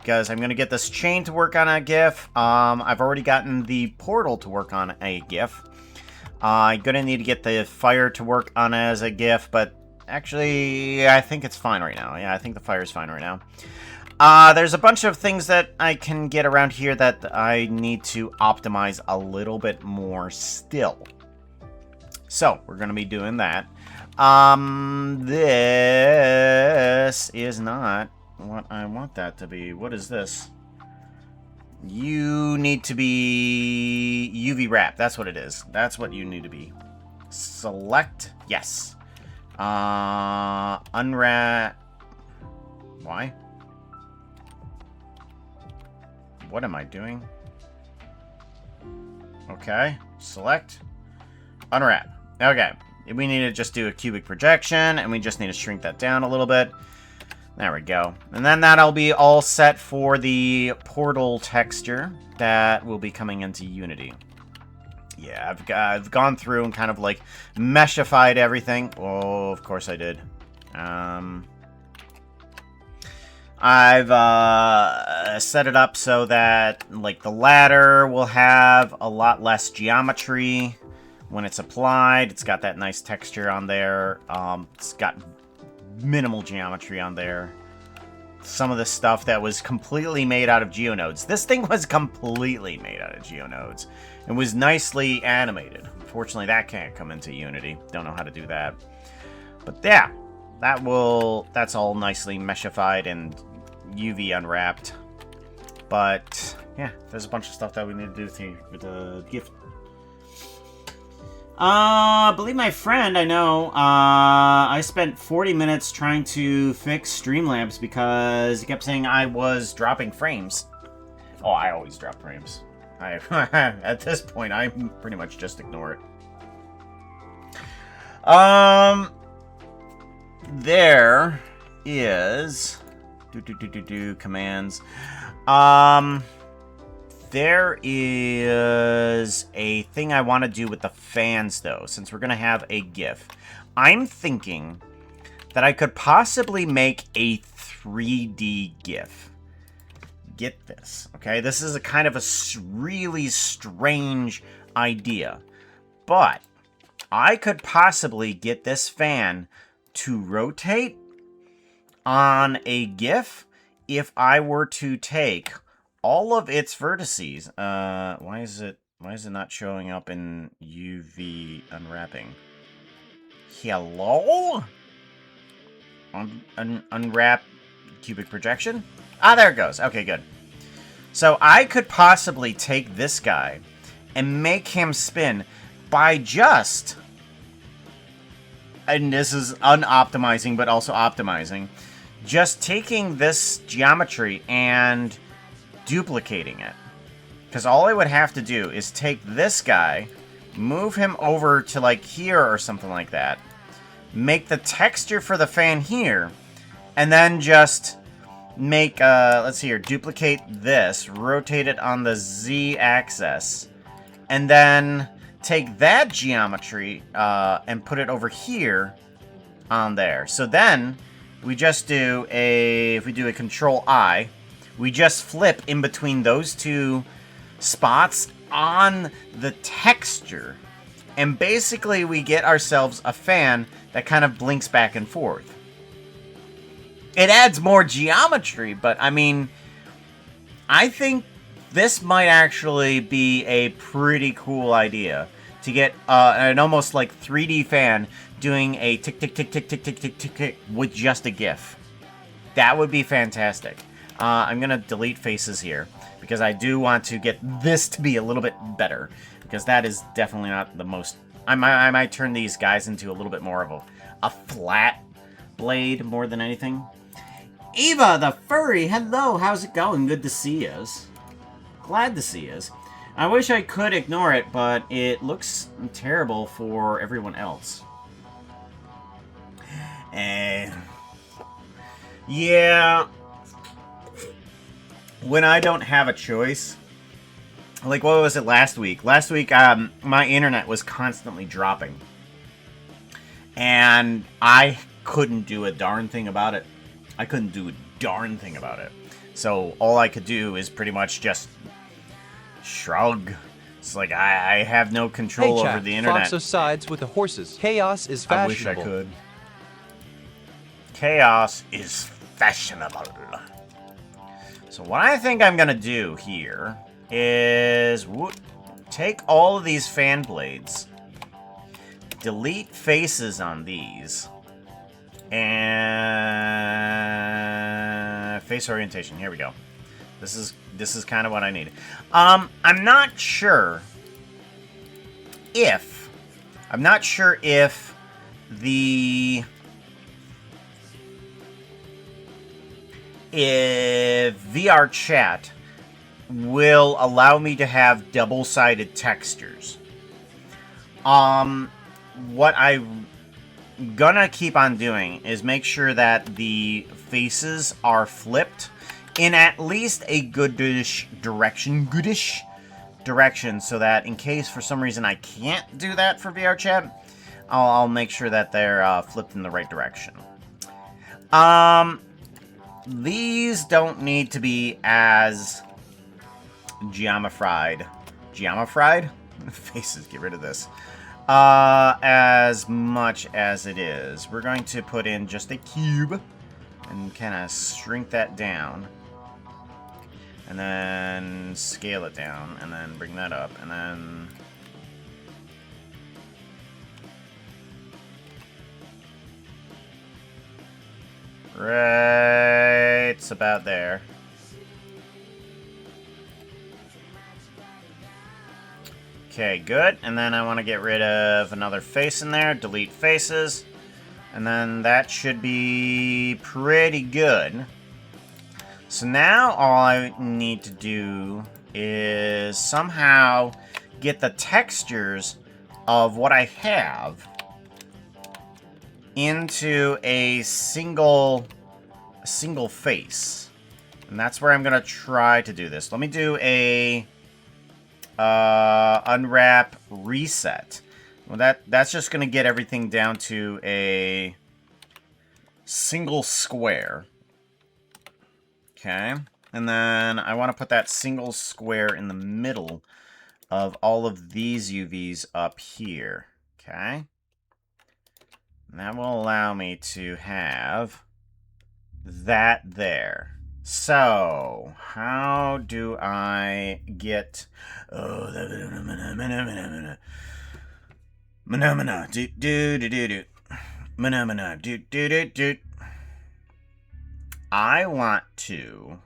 because I'm going to get this chain to work on a GIF. I've already gotten the portal to work on a GIF. I'm going to need to get the fire to work on as a GIF, but actually, I think it's fine right now. Yeah, I think the fire is fine right now. There's a bunch of things that I can get around here that I need to optimize a little bit more still. So, we're going to be doing that. This is not what I want that to be. What is this? You need to be UV wrap. That's what it is. That's what you need to be. Select. Yes. Unwrap. Why? What am I doing? Okay. Select. Unwrap. Okay. We need to just do a cubic projection, and we just need to shrink that down a little bit. There we go. And then that'll be all set for the portal texture that will be coming into Unity. Yeah, I've gone through and kind of like meshified everything. Oh, of course I did. I've set it up so that like the ladder will have a lot less geometry when it's applied. It's got that nice texture on there. It's got minimal geometry on there. Some of the stuff that was completely made out of geonodes. This thing was completely made out of geonodes. It was nicely animated. Unfortunately, that can't come into Unity. Don't know how to do that. But yeah, that's all nicely meshified and UV unwrapped. But yeah, there's a bunch of stuff that we need to do with the gift. I believe my friend, I know, I spent 40 minutes trying to fix Streamlabs because he kept saying I was dropping frames. Oh, I always drop frames. At this point, I pretty much just ignore it. There is... commands. There is a thing I want to do with the fans, though, since we're going to have a GIF. I'm thinking that I could possibly make a 3D GIF. Get this, okay? This is a kind of a really strange idea. But I could possibly get this fan to rotate on a GIF if I were to take all of its vertices. Why is it not showing up in UV unwrapping? Hello? Unwrap cubic projection? Ah, there it goes. Okay, good. So I could possibly take this guy and make him spin by just, and this is unoptimizing but also optimizing, just taking this geometry and duplicating it. Because all I would have to do is take this guy, move him over to like here or something like that, make the texture for the fan here, and then just make, let's see here, duplicate this, rotate it on the Z axis, and then take that geometry and put it over here on there. So then we just do if we do a Control I, we just flip in between those two spots on the texture. And basically we get ourselves a fan that kind of blinks back and forth. It adds more geometry, but I mean, I think this might actually be a pretty cool idea to get an almost like 3D fan doing a tick tick tick tick tick tick tick tick tick with just a GIF. That would be fantastic. I'm gonna delete faces here because I do want to get this to be a little bit better, because that is definitely not the most. I might turn these guys into a little bit more of a flat blade more than anything. Eva the furry, hello, how's it going? Good to see us. Glad to see us. I wish I could ignore it, but it looks terrible for everyone else. Yeah. When I don't have a choice, like what was it last week? Last week, my internet was constantly dropping. And I couldn't do a darn thing about it. So all I could do is pretty much just shrug. It's like I have no control Hey, over Jack, the internet. Foxo sides with the horses. Chaos is I wish I fashionable. could. Chaos is fashionable. So what I think I'm gonna do here is take all of these fan blades, delete faces on these, and face orientation. Here we go. This is kind of what I need. I'm not sure if the VR chat will allow me to have double-sided textures. What I'm gonna keep on doing is make sure that the faces are flipped in at least a goodish direction, so that in case for some reason I can't do that for VR chat, I'll make sure that they're flipped in the right direction. These don't need to be as geometrified. Faces, get rid of this. As much as it is. We're going to put in just a cube and kind of shrink that down. And then scale it down, and then bring that up, and then... Right, it's about there. Okay, good. And then I want to get rid of another face in there. Delete faces. And then that should be pretty good. So now all I need to do is somehow get the textures of what I have into a single face. And that's where I'm going to try to do this. Let me do a unwrap reset. Well, that's just going to get everything down to a single square. Okay. And then I want to put that single square in the middle of all of these UVs up here. Okay. And that will allow me to have that there. So, how do I get... Oh, I want to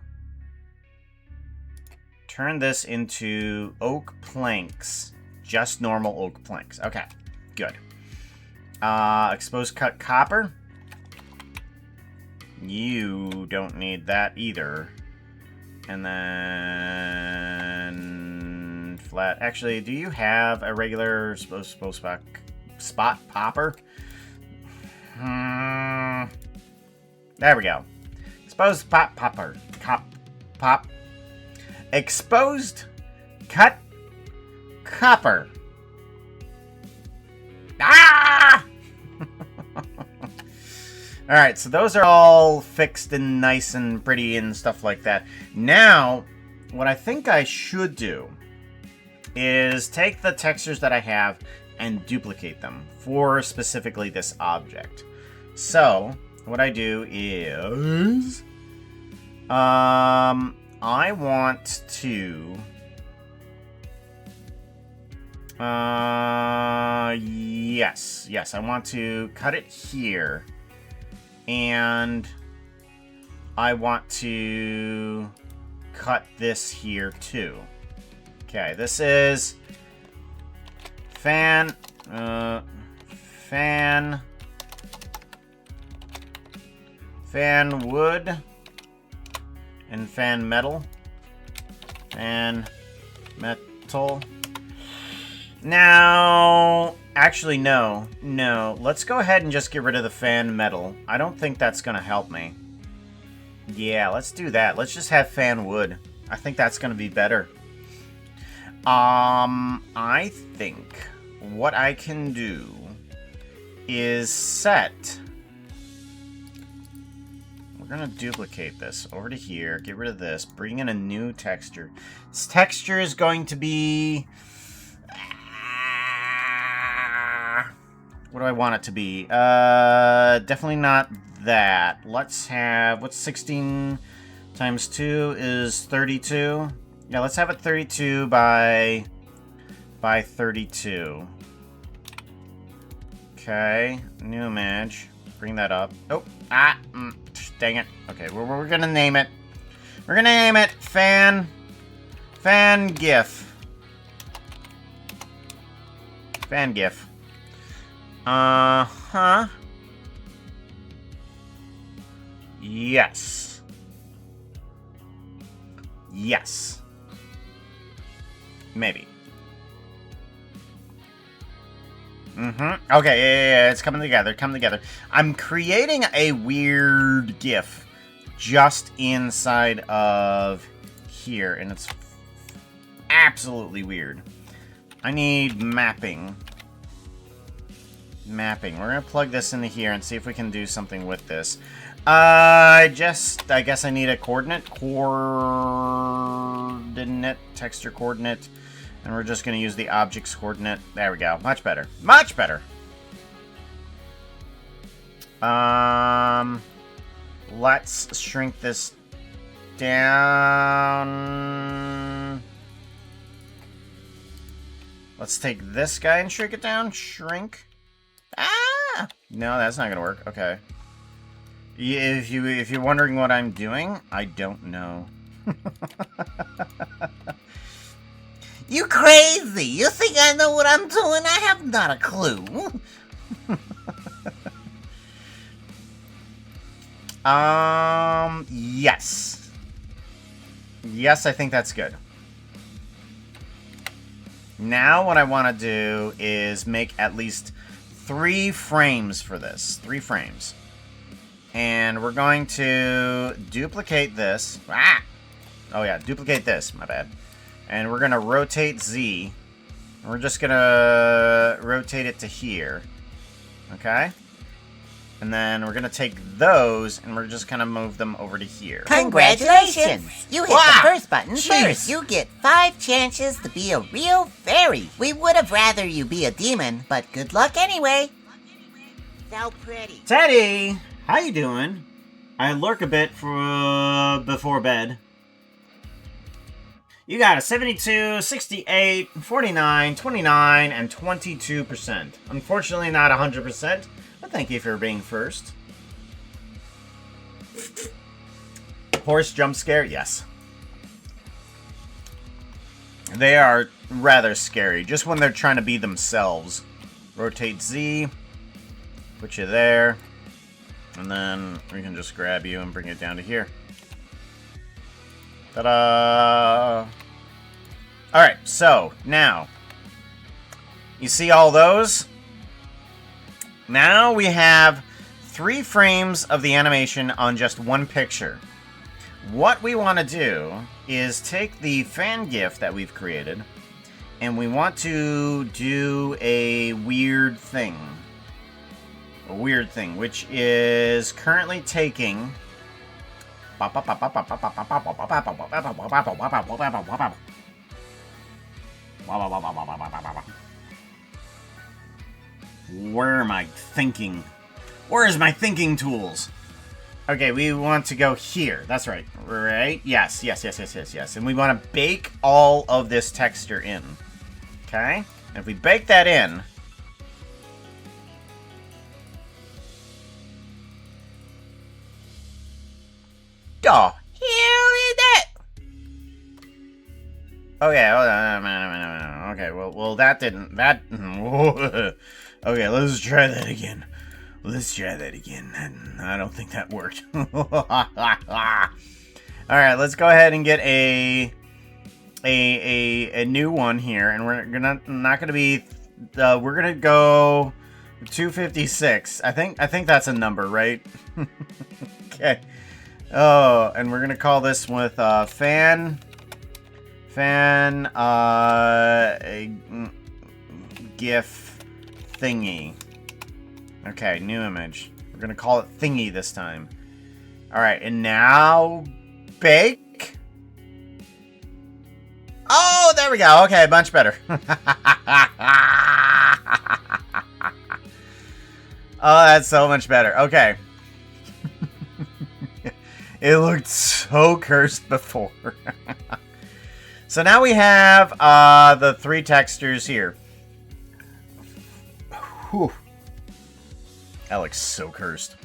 turn this into oak planks. Just normal oak planks. Okay, good. Exposed cut copper. You don't need that either. And then flat. Actually, do you have a regular spot popper? There we go. Exposed popper. Pop. Exposed cut copper. Ah! Alright, so those are all fixed and nice and pretty and stuff like that. Now, what I think I should do is take the textures that I have and duplicate them for specifically this object. So, what I do is... I want to... Yes, I want to cut it here. And I want to cut this here too. Okay, this is fan wood and fan metal. Fan metal. Now, actually, no. Let's go ahead and just get rid of the fan metal. I don't think that's going to help me. Yeah, let's do that. Let's just have fan wood. I think that's going to be better. I think what I can do is set... we're gonna duplicate this over to here, get rid of this, bring in a new texture. This texture is going to be... what do I want it to be? Definitely not that. Let's have... what's 16 times 2 is 32? Yeah, let's have it 32 by 32. Okay, new image. Bring that up. Oh, dang it. Okay, we're gonna name it. We're gonna name it Fan GIF. Fan GIF. Uh-huh. Yes. Yes. Maybe. Mm-hmm. Okay, yeah, it's coming together, I'm creating a weird GIF just inside of here, and it's absolutely weird. I need mapping. Mapping. We're gonna plug this into here and see if we can do something with this. I guess I need a coordinate, texture coordinate. And we're just going to use the object's coordinate. There we go. Much better. Much better. Let's shrink this down. Let's take this guy and shrink it down. Shrink. Ah! No, that's not going to work. Okay. If you're wondering what I'm doing, I don't know. You crazy! You think I know what I'm doing? I have not a clue. Yes. Yes, I think that's good. Now what I want to do is make at least 3 frames for this. 3 frames. And we're going to duplicate this. Ah! Oh yeah, duplicate this. My bad. And we're going to rotate Z. And we're just going to rotate it to here. Okay? And then we're going to take those, and we're just going to move them over to here. Congratulations! You hit Wow. the first button Jeez. first. You get 5 chances to be a real fairy. We would have rather you be a demon, but good luck anyway. So pretty. Teddy! How you doing? I lurk a bit for before bed. You got a 72, 68, 49, 29, and 22%. Unfortunately not 100%, but thank you for being first. Horse jump scare? Yes. They are rather scary, just when they're trying to be themselves. Rotate Z, put you there, and then we can just grab you and bring it down to here. Ta-da! Alright, so, now, you see all those? Now we have 3 frames of the animation on just one picture. What we want to do is take the fan GIF that we've created, and we want to do a weird thing. A weird thing, which is currently taking... Where am I thinking? Where is my thinking tools? Okay, we want to go here. That's right. Right? Yes. And we want to bake all of this texture in. Okay? And if we bake that in... Duh. Hell is that? Okay, hold on. Okay, well, that didn't... That... Okay, let's try that again. I don't think that worked. Alright, let's go ahead and get a new one here, and we're not gonna be... we're gonna go 256. I think that's a number, right? Okay. Oh, and we're gonna call this with fan GIF thingy. Okay, new image. We're gonna call it thingy this time. Alright, and now... bake? Oh, there we go. Okay, much better. Oh, that's so much better. Okay. It looked so cursed before. So now we have the 3 textures here. Whew. That looks so cursed.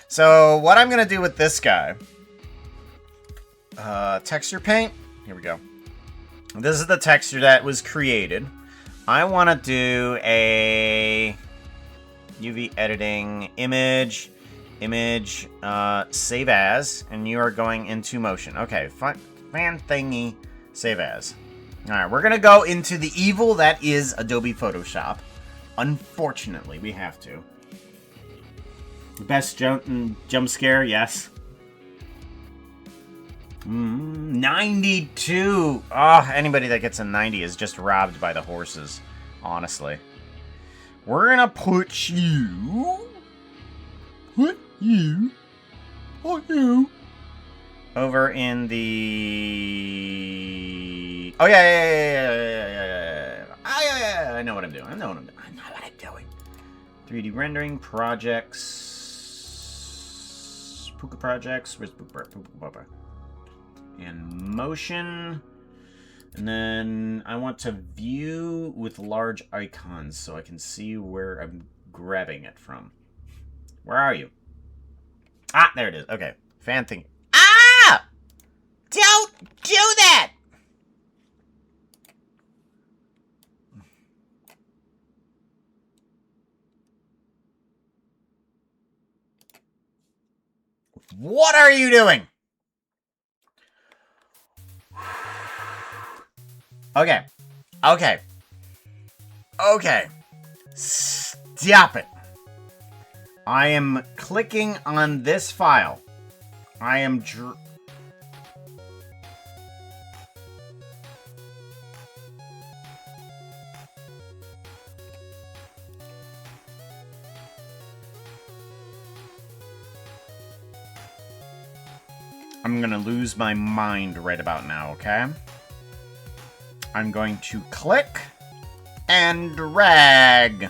So what I'm going to do with this guy... texture paint. Here we go. This is the texture that was created. I want to do a UV editing image, save as, and you are going into motion. Okay, fan thingy, save as. All right, we're gonna go into the evil that is Adobe Photoshop. Unfortunately, we have to. Best jump scare, yes. 92. Oh, anybody that gets a 90 is just robbed by the horses, honestly. We're gonna put you over in the... Oh, yeah. I know what I'm doing. I know what I'm doing. 3D rendering projects. Puka projects. Where's Puka? And motion. And then I want to view with large icons so I can see where I'm grabbing it from. Where are you? Ah, there it is. Okay. Fan thing. Ah! Don't do that! What are you doing? Okay. Stop it. I am clicking on this file. I'm gonna lose my mind right about now, okay? I'm going to click and drag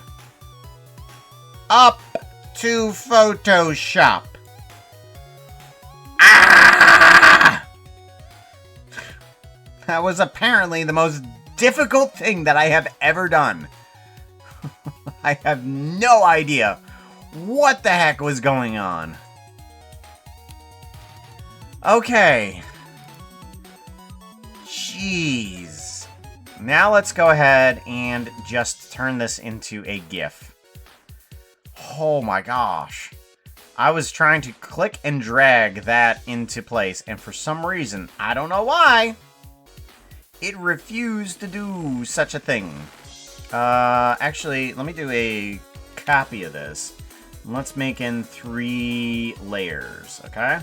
up to Photoshop. Ah! That was apparently the most difficult thing that I have ever done. I have no idea what the heck was going on. Okay. Jeez. Now let's go ahead and just turn this into a GIF. Oh my gosh. I was trying to click and drag that into place, and for some reason, I don't know why, it refused to do such a thing. Actually, let me do a copy of this. Let's make in 3 layers, okay?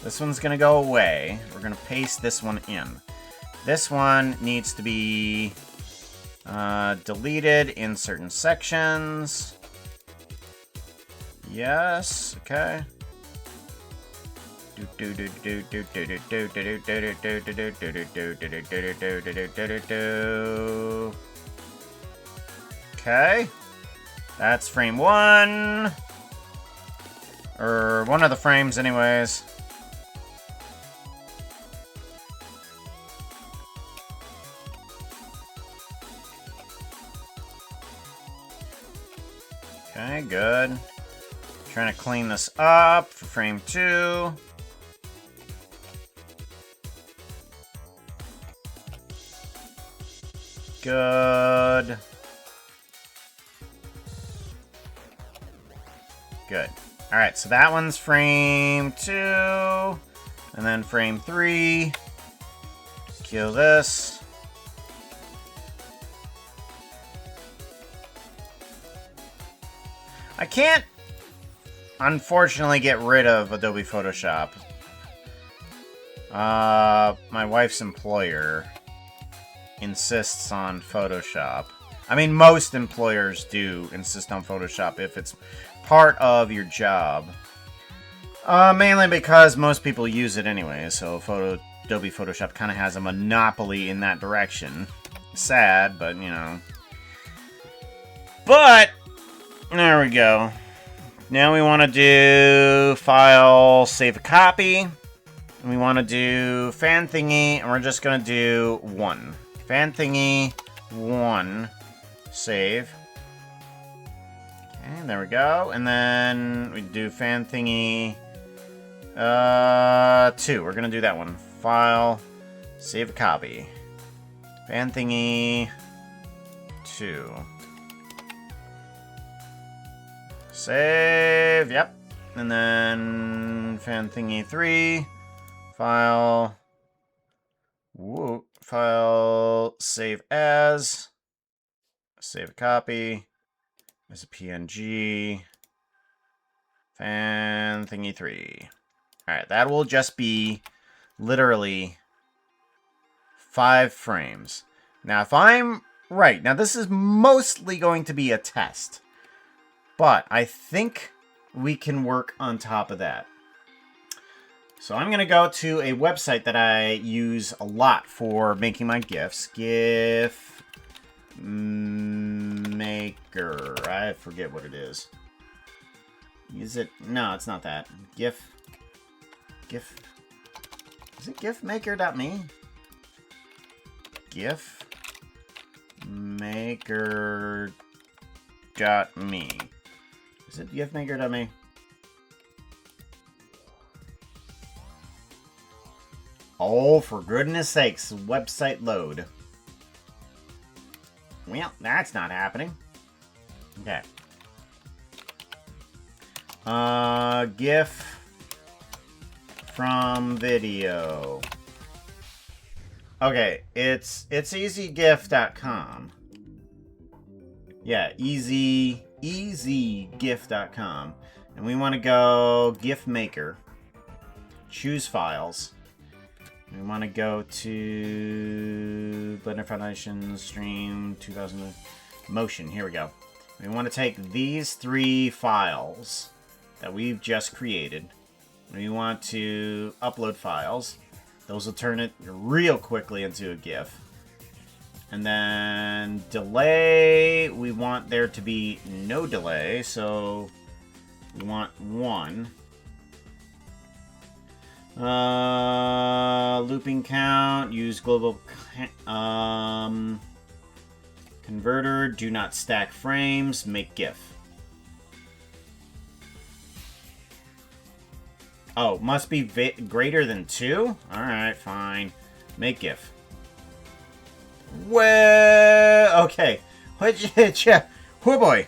This one's gonna go away. We're gonna paste this one in. This one needs to be deleted in certain sections. Yes, okay. Okay. That's frame 1. Or one of the frames anyways. Okay, good. Trying to clean this up for frame 2. Good. Good. Alright, so that one's frame 2. And then frame 3. Kill this. I can't, unfortunately, get rid of Adobe Photoshop. My wife's employer insists on Photoshop. I mean, most employers do insist on Photoshop if it's part of your job. Mainly because most people use it anyway, so Adobe Photoshop kind of has a monopoly in that direction. Sad, but, you know. But, there we go. Now we want to do File, Save a Copy. And we want to do Fan Thingy, and we're just going to do 1. Fan Thingy, 1. Save. Okay, there we go. And then we do Fan Thingy 2. We're gonna do that one. File, save a copy. Fan Thingy 2. Save, yep. And then Fan Thingy 3. File. Whoa. File, save as. Save a copy. As a PNG. Fan Thingy 3. Alright, that will just be literally 5 frames. Now, if I'm right, now this is mostly going to be a test. But I think we can work on top of that. So I'm going to go to a website that I use a lot for making my GIFs. GIF Maker. I forget what it is. Is it? No, it's not that. GIF. Is it gifmaker.me? Gifmaker.me. Is it gifmaker.me? Oh, for goodness sakes, website load. Well, that's not happening. Okay. GIF from video. Okay, it's easygif.com. Yeah, easygif.com. And we want to go GIF Maker. Choose files. We want to go to Blender Foundation Stream 2000 Motion. Here we go. We want to take these 3 files that we've just created. We want to upload files. Those will turn it real quickly into a GIF. And then delay, we want there to be no delay, so we want 1. Looping count, use global converter, do not stack frames, make GIF. Oh, must be greater than 2? Alright, fine. Make GIF. Well, okay. Oh boy.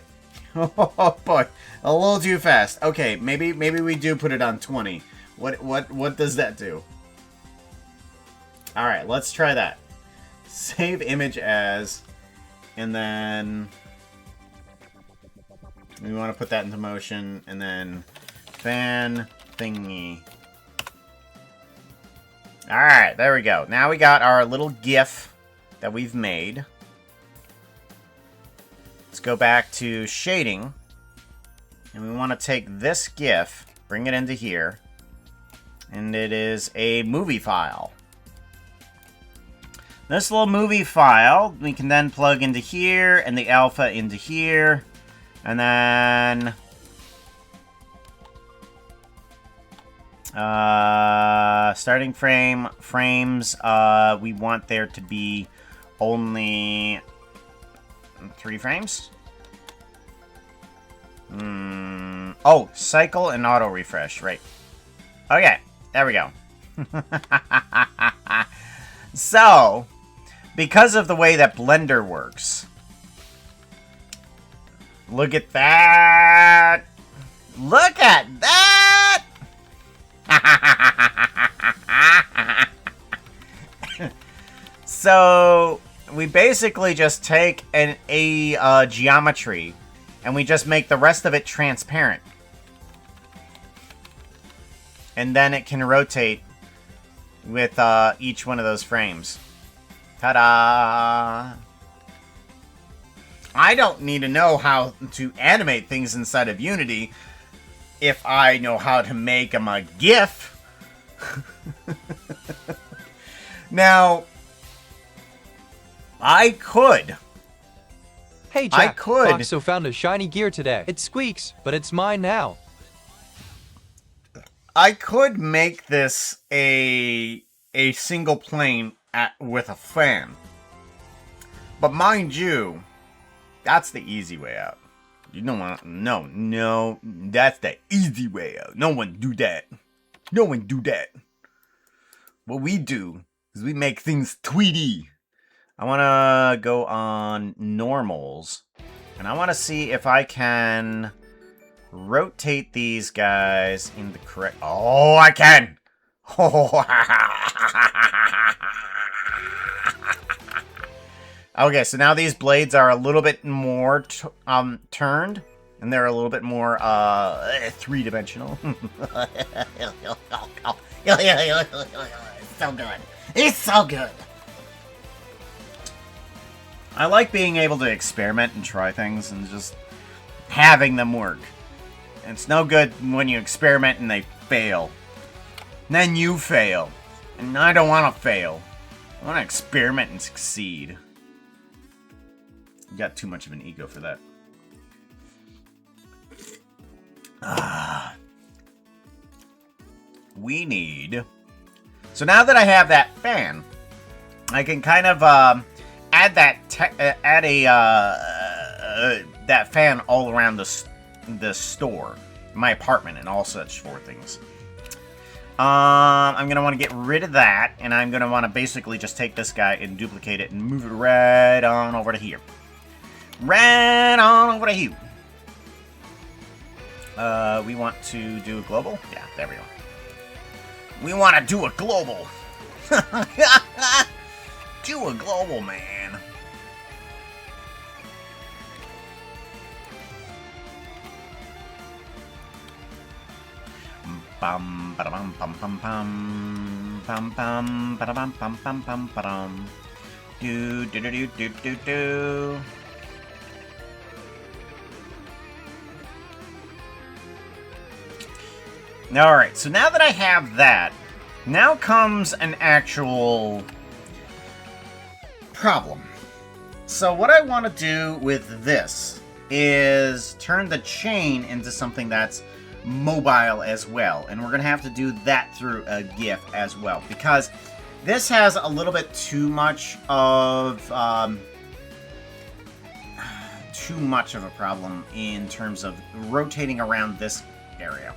Oh boy. A little too fast. Okay, maybe we do put it on 20. What does that do? Alright, let's try that. Save image as, and then we want to put that into motion, and then fan thingy. Alright, there we go. Now we got our little GIF that we've made. Let's go back to shading. And we want to take this GIF, bring it into here. And it is a movie file. This little movie file, we can then plug into here, and the alpha into here. And then starting frames, we want there to be only 3 frames. Oh, cycle and auto refresh, right. Okay, there we go. So, because of the way that Blender works, look at that! Look at that! So, we basically just take a geometry, and we just make the rest of it transparent. And then it can rotate with each one of those frames. Ta-da! I don't need to know how to animate things inside of Unity. if I know how to make him a GIF. Now, I could. Hey I Jack, could. Foxo found a shiny gear today. It squeaks, but it's mine now. I could make this a single plane with a fan. But mind you, that's the easy way out. You don't want no, that's the easy way out. No one do that. No one do that. What we do is we make things tweety. I want to go on normals. And I want to see if I can rotate these guys in the correct... Oh, I can! Okay, so now these blades are a little bit more turned. And they're a little bit more three-dimensional. It's so good. It's so good. I like being able to experiment and try things and just having them work. And it's no good when you experiment and they fail. And then you fail. And I don't want to fail. I want to experiment and succeed. You got too much of an ego for that. We need... So now that I have that fan, I can kind of add that that fan all around the store, my apartment, and all such for things. I'm gonna want to get rid of that, and I'm gonna want to basically just take this guy and duplicate it and move it right on over to here. Right on over to here. We want to do a global? Yeah, there we go. We want to do a global. Do a global, man. Bum ba bum bum bum bum bum bum ba bum bum bum bum bum. Do do do do do do do. Alright, so now that I have that, now comes an actual problem. So what I want to do with this is turn the chain into something that's mobile as well. And we're going to have to do that through a GIF as well. Because this has a little bit too much of a problem in terms of rotating around this area.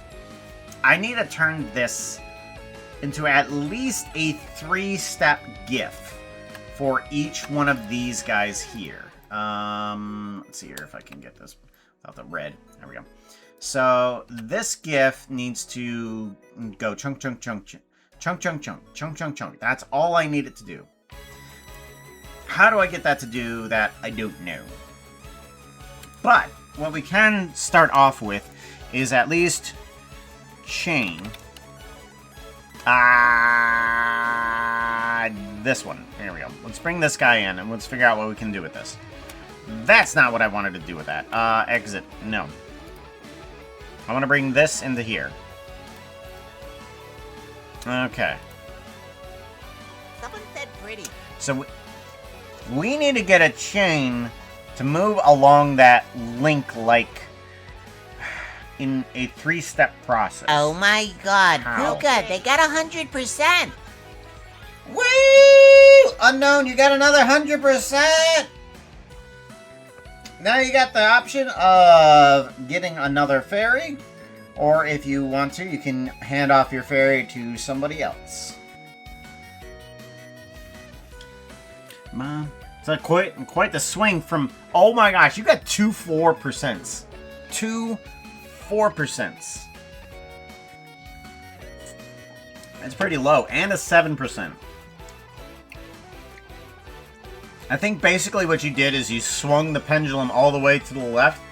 I need to turn this into at least a 3-step GIF for each one of these guys here. Let's see here if I can get this without the red. There we go. So this GIF needs to go chunk, chunk, chunk, chunk, chunk, chunk, chunk, chunk, chunk, chunk. That's all I need it to do. How do I get that to do that? I don't know. But what we can start off with is at least chain. This one. Here we go. Let's bring this guy in and let's figure out what we can do with this. That's not what I wanted to do with that. Exit. No. I want to bring this into here. Okay. Someone said pretty. So we need to get a chain to move along that link like in a 3-step process. Oh my god, How? Puka, they got 100%! Woo! Unknown, you got another 100%! Now you got the option of getting another fairy, or if you want to, you can hand off your fairy to somebody else. Mom, it's quite the swing from... Oh my gosh, you got 2 4%. 2 4%. That's pretty low. And a 7%. I think basically what you did is you swung the pendulum all the way to the left,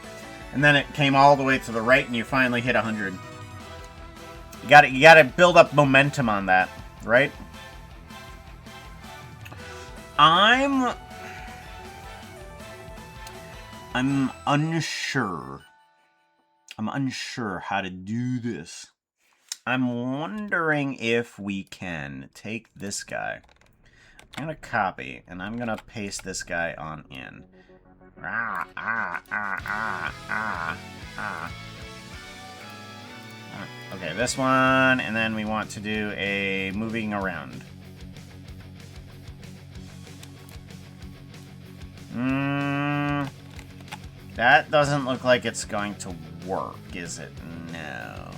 and then it came all the way to the right, and you finally hit 100. You gotta build up momentum on that, right? I'm unsure I'm unsure how to do this. I'm wondering if we can take this guy. I'm going to copy, and I'm going to paste this guy on in. Okay, this one, and then we want to do a moving around. That doesn't look like it's going to work, is it? No.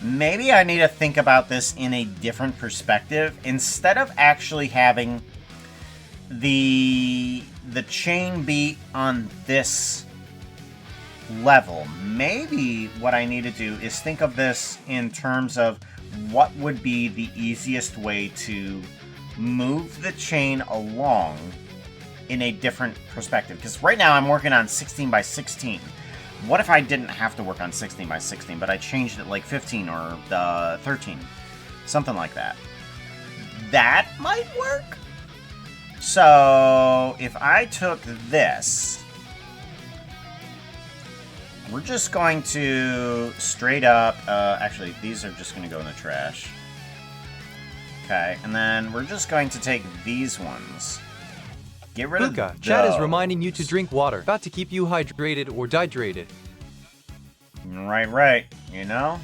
Maybe I need to think about this in a different perspective. Instead of actually having the chain be on this level, maybe what I need to do is think of this in terms of what would be the easiest way to move the chain along in a different perspective. Because right now I'm working on 16 by 16. What if I didn't have to work on 16 by 16, but I changed it like 15 or 13? Something like that. That might work. So if I took this, we're just going to straight up, actually, these are just going to go in the trash. Okay, and then we're just going to take these ones. Get rid of those. Chat is reminding you to drink water. About to keep you hydrated or dehydrated. Right. You know?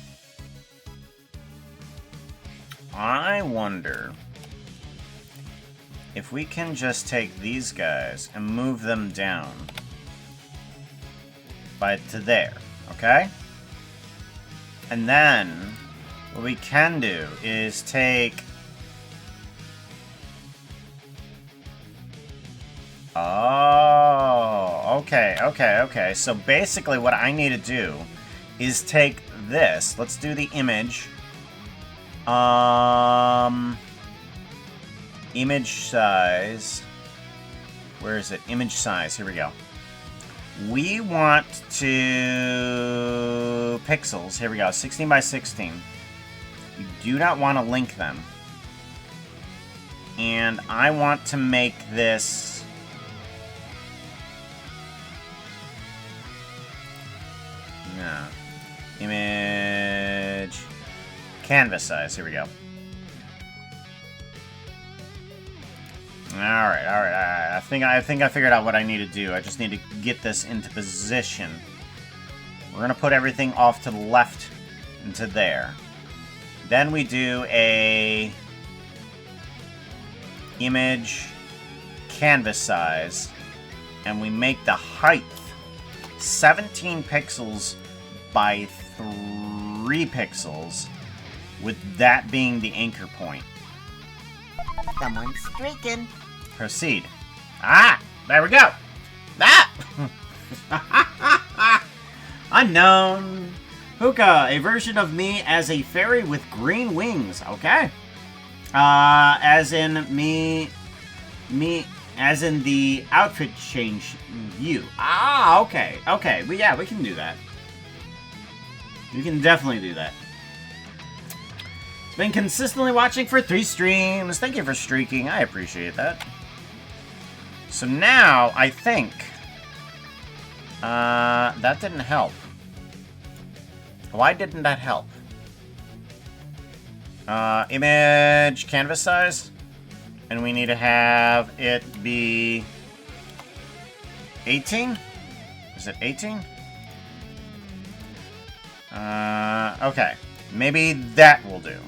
I wonder if we can just take these guys and move them down. To there, okay? And then, what we can do is take... Oh, okay. So basically what I need to do is take this. Let's do the image. Image size. Where is it? Image size. Here we go. We want to... Pixels. Here we go. 16 by 16. We do not want to link them. And I want to make this... No. Image... Canvas size. Here we go. Alright. I think I figured out what I need to do. I just need to get this into position. We're going to put everything off to the left into there. Then we do a image canvas size, and we make the height 17 pixels by 3 pixels, with that being the anchor point. Someone's streaking. Proceed. Ah! There we go! Ah! Unknown. Hookah, a version of me as a fairy with green wings. Okay. As in as in the outfit change view. Ah, okay. Okay, we can do that. We can definitely do that. Been consistently watching for 3 streams. Thank you for streaking. I appreciate that. So now, I think... that didn't help. Why didn't that help? Image canvas size. And we need to have it be... 18? Is it 18? Okay. Maybe that will do.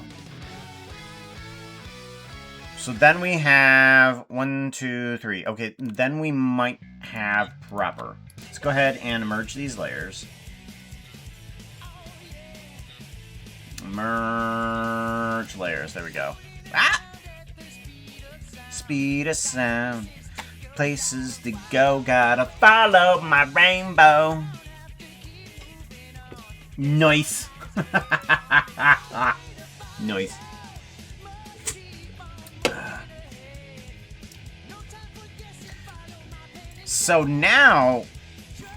So then we have 1, 2, 3. Okay, then we might have proper. Let's go ahead and merge these layers. Merge layers. There we go. Ah! Speed of sound. Places to go. Gotta follow my rainbow. Nice. Nice. So now,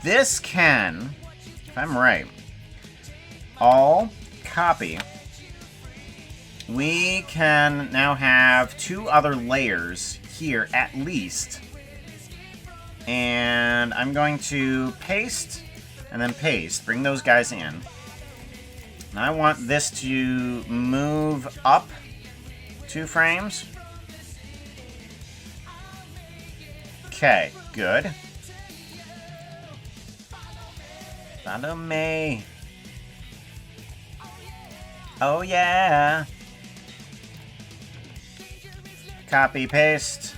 this can, if I'm right, all copy. We can now have 2 other layers here at least. And I'm going to paste and then paste. Bring those guys in. And I want this to move up 2 frames. Okay, good. Follow me. Oh yeah. Copy, paste.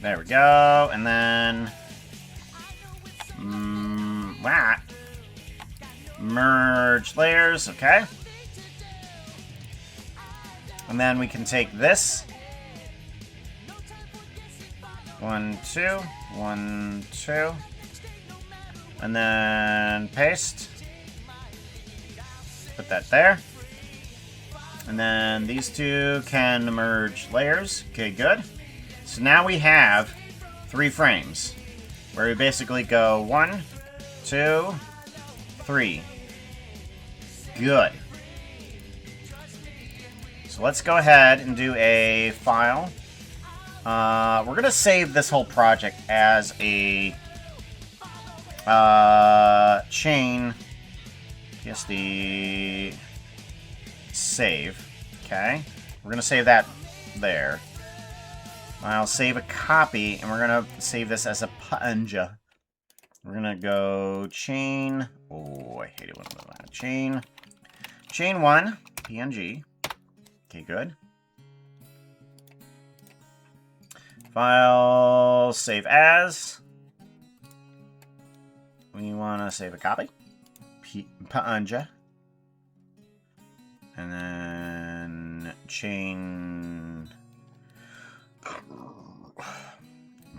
There we go. And then merge layers, okay. And then we can take this. 1, 2, 1, 2. And then paste. Put that there. And then these 2 can merge layers. Okay, good. So now we have 3 frames. Where we basically go 1, 2, 3. Good. So let's go ahead and do a file. We're going to save this whole project as a chain. Yes, the save. Okay. We're going to save that there. I'll save a copy, and we're going to save this as a panja. We're going to go chain. Oh, I hate it when I'm doing that. Chain 1, PNG. Okay, good. File, save as. We want to save a copy. Panja. And then chain. Am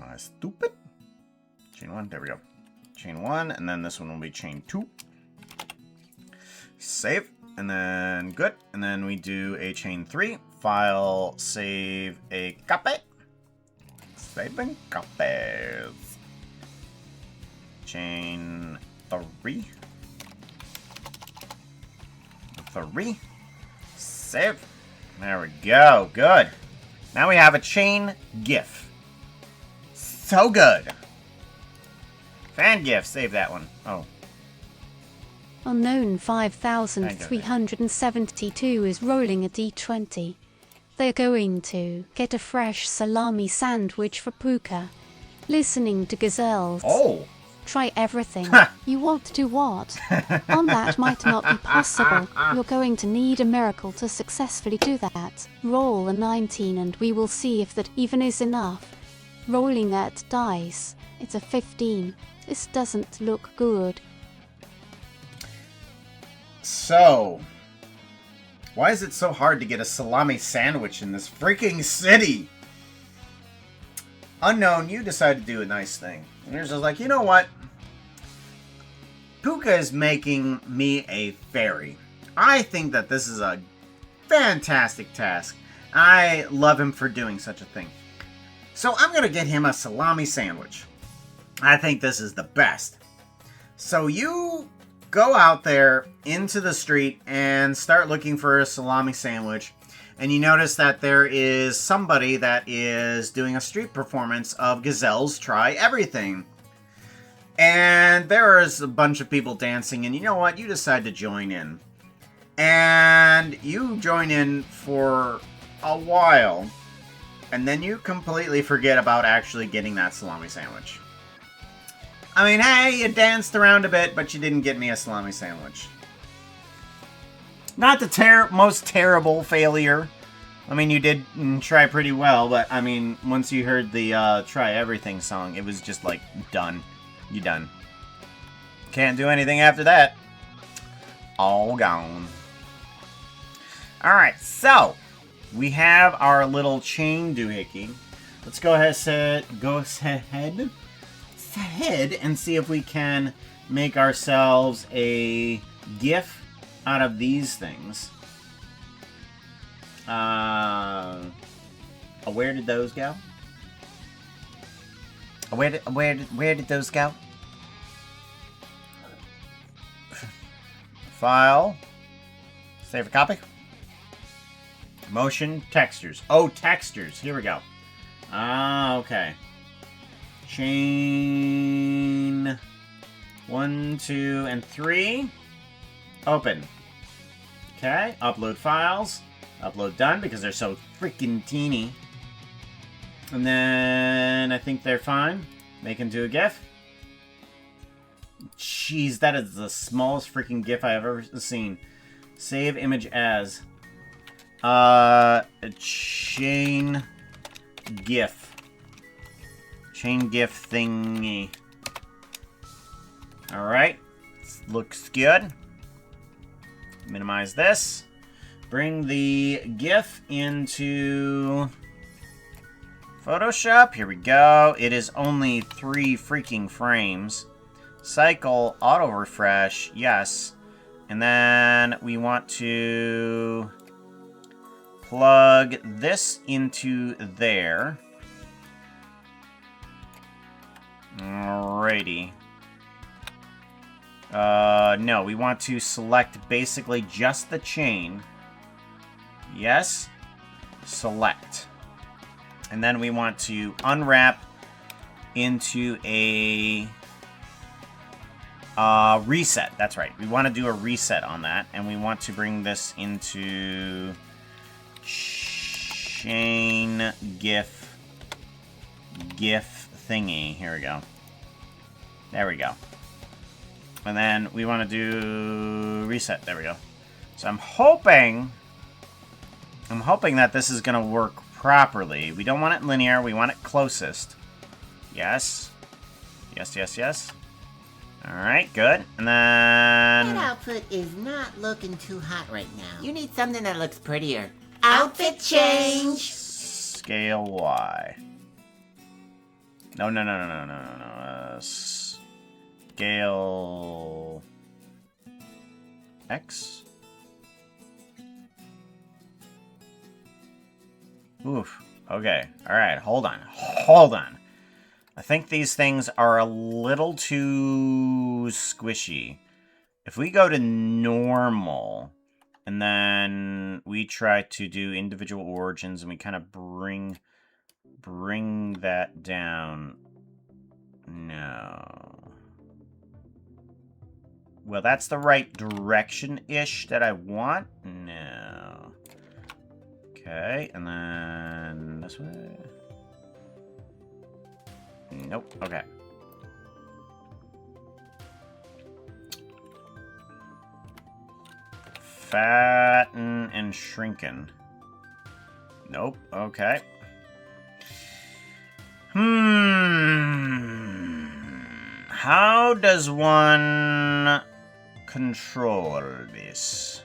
I stupid? Chain 1, there we go. Chain 1, and then this one will be chain 2. Save, and then good. And then we do a chain 3. File, save a copy. Saving copies. Chain 3. 3. Save. There we go. Good. Now we have a chain GIF. So good. Fan GIF. Save that one. Oh. Unknown 5372 is rolling a D20. They're going to get a fresh salami sandwich for Puka. Listening to gazelles. Oh. Try everything. You won't do what? On that might not be possible. You're going to need a miracle to successfully do that. Roll a 19 and we will see if that even is enough. Rolling that dice. It's a 15. This doesn't look good. So, why is it so hard to get a salami sandwich in this freaking city? Unknown, you decide to do a nice thing. And you're just like, you know what? Puka is making me a fairy. I think that this is a fantastic task. I love him for doing such a thing. So I'm going to get him a salami sandwich. I think this is the best. So you go out there into the street and start looking for a salami sandwich. And you notice that there is somebody that is doing a street performance of Gazelles Try Everything. And there is a bunch of people dancing, and you know what? You decide to join in. And you join in for a while, and then you completely forget about actually getting that salami sandwich. I mean, hey, you danced around a bit, but you didn't get me a salami sandwich. Not the most terrible failure. I mean, you did try pretty well, but I mean, once you heard the Try Everything song, it was just like, done. You done. Can't do anything after that. All gone. Alright, so we have our little chain doohickey. Let's go ahead and see if we can make ourselves a GIF out of these things. Where did those go? Where did those go? File. Save a copy. Motion, textures. Oh, textures. Here we go. Ah, okay. Chain 1, 2, and 3. Open. Okay, upload files. Upload done because they're so freaking teeny. And then I think they're fine. Make into a GIF. Jeez, that is the smallest freaking GIF I've ever seen. Save image as a chain GIF. Chain GIF thingy. Alright. Looks good. Minimize this. Bring the GIF into Photoshop. Here we go. It is only 3 freaking frames. Cycle, auto refresh, yes. And then we want to plug this into there. Alrighty. No, we want to select basically just the chain. Yes. Select. And then we want to unwrap into a reset. That's right. We want to do a reset on that. And we want to bring this into chain GIF thingy. Here we go. There we go. And then we want to do reset. There we go. So I'm hoping that this is going to work properly. We don't want it linear. We want it closest. Yes. Yes, yes, yes. Alright, good. And then... That outfit is not looking too hot right now. You need something that looks prettier. Outfit change! Scale Y. No. Scale... X? Oof. Okay. Alright, hold on. I think these things are a little too squishy. If we go to normal, and then we try to do individual origins, and we kind of bring that down. No. Well, that's the right direction-ish that I want. No. Okay, and then this way. Nope. Okay. Fatten and shrinking. Nope. Okay. How does one control this?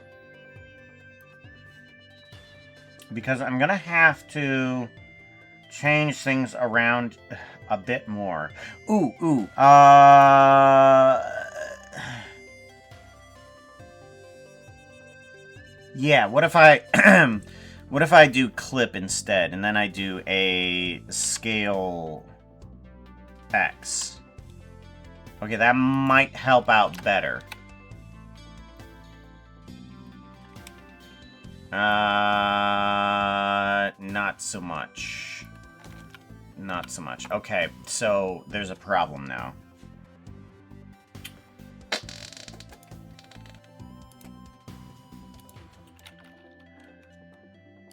Because I'm gonna have to change things around a bit more. Yeah, what if I what if I do clip instead and then I do a scale X? Okay, that might help out better. Not so much. Not so much. Okay, so there's a problem now.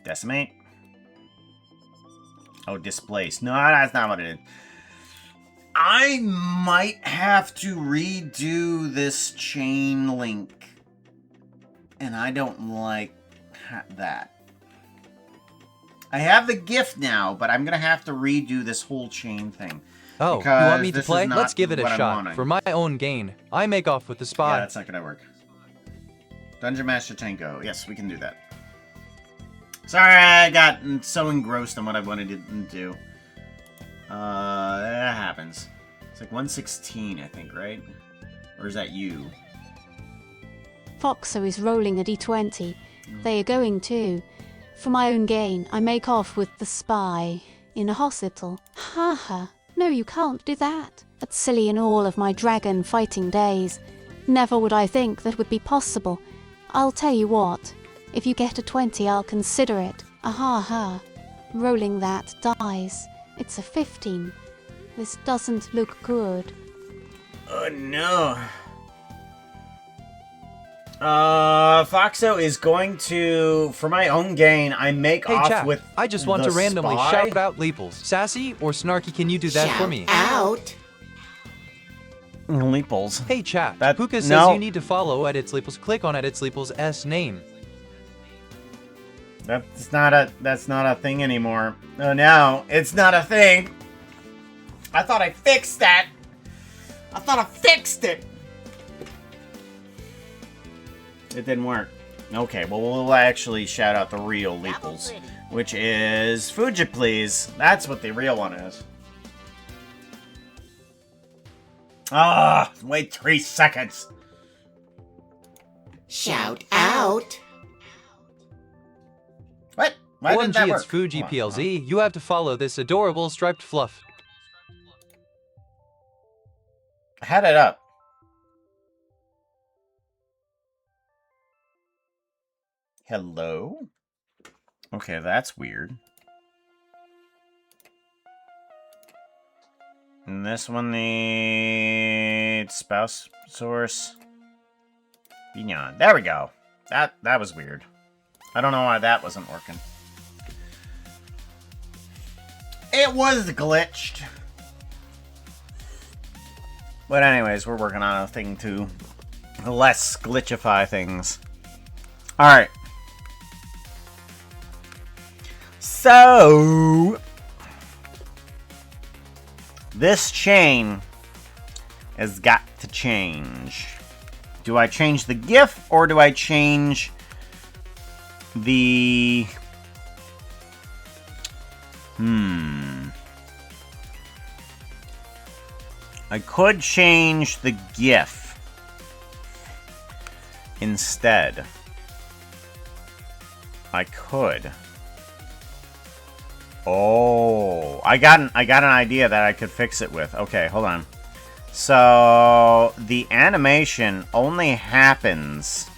Decimate? Oh, displace. No, that's not what it is. I might have to redo this chain link. And I don't like that. I have the gift now, but I'm going to have to redo this whole chain thing. Oh, you want me to play? Let's give it a shot. For my own gain, I make off with the spy. Yeah, that's not going to work. Dungeon Master Tango. Yes, we can do that. Sorry, I got so engrossed in what I wanted to do. That happens. It's like 116, I think, right? Or is that you? Foxo is rolling a d20. They are going too. For my own gain, I make off with the spy. In a hospital. Ha ha. No, you can't do that. That's silly in all of my dragon fighting days. Never would I think that would be possible. I'll tell you what. If you get a 20, I'll consider it. Aha ha. Rolling that dies. It's a 15. This doesn't look good. Oh no. Foxo is going to, for my own gain, I make Hey, off chat. with I just want the to randomly spy. shout out Leeples. Sassy or Snarky, can you do that for me? Out. Leeples. Hey, chat. That- Puka says no. you need to follow Edits Leeples. Click on Edits Leeples' S name. That's not a thing anymore. Oh no, it's not a thing. I thought I fixed that. I thought I fixed it. It didn't work. Okay, well, we'll actually shout out the real Leeples, which is Fuji, please. That's what the real one is. Ah, wait 3 seconds. Shout out. What? Why didn't that OMG, work? it's Fuji Hold on, PLZ. You have to follow this adorable striped fluff. I had it up. Hello? Okay, that's weird. And this one needs spouse source. Beyond. There we go. That was weird. I don't know why that wasn't working. It was glitched. But anyways, we're working on a thing to less glitchify things. Alright. So, this chain has got to change. Do I change the GIF or do I change the... I could change the GIF instead. I could. Oh, I got an idea that I could fix it with. Okay, hold on. So the animation only happens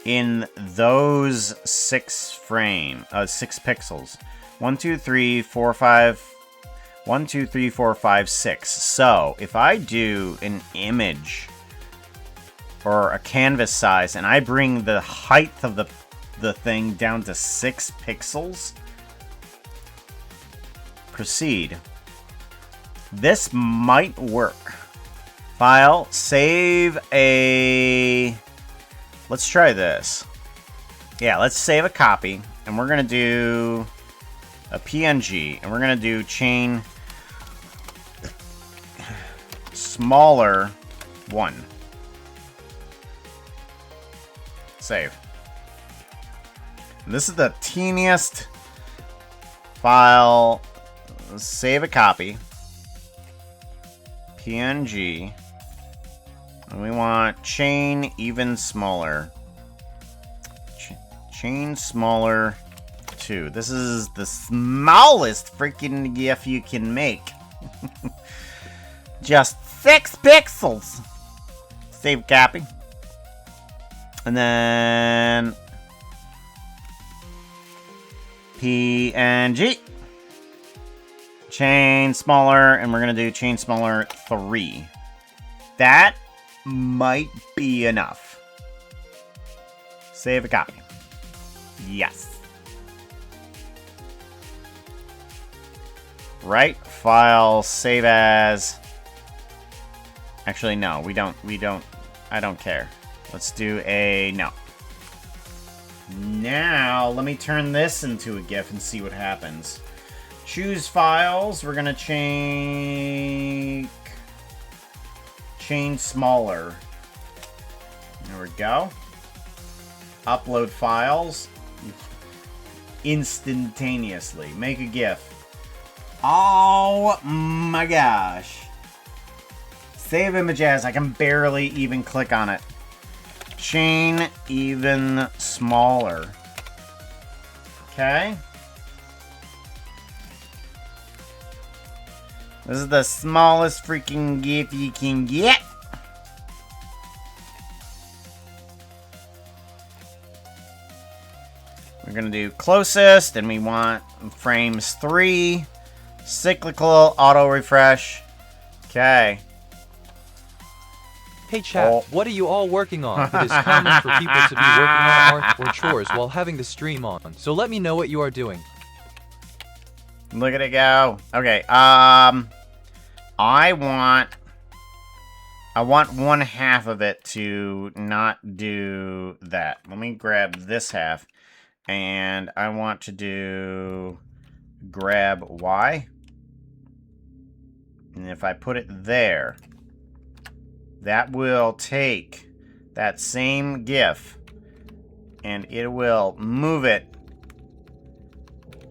in those 6 pixels. 1, 2, 3, 4, 5. 1, 2, 3, 4, 5, 6. So if I do an image or a canvas size and I bring the height of the thing down to 6 pixels, proceed. This might work. File, save a... Let's try this. Yeah, let's save a copy. And we're going to do a PNG. And we're going to do chain smaller 1. Save. And this is the teeniest file. Save a copy. PNG. And we want chain even smaller. Chain smaller 2. This is the smallest freaking GIF you can make. Just 6 pixels. Save copy. And then PNG. Chain smaller, and we're gonna do chain smaller 3. That might be enough. Save a copy. Yes. Right, file, save as. Actually, no, we don't, I don't care. Let's do a, no. Now, let me turn this into a GIF and see what happens. Choose files. We're gonna chain smaller. There we go. Upload files. Instantaneously. Make a GIF. Oh my gosh. Save image as. I can barely even click on it. Chain even smaller. Okay. This is the smallest freaking GIF you can get. We're gonna do closest, and we want frames 3, cyclical, auto refresh. Okay. Hey chat, what are you all working on? It is common for people to be working on art or chores while having the stream on, so let me know what you are doing. Look at it go. Okay, I want one half of it to not do that. Let me grab this half, and I want to do grab Y. And if I put it there, that will take that same GIF and it will move it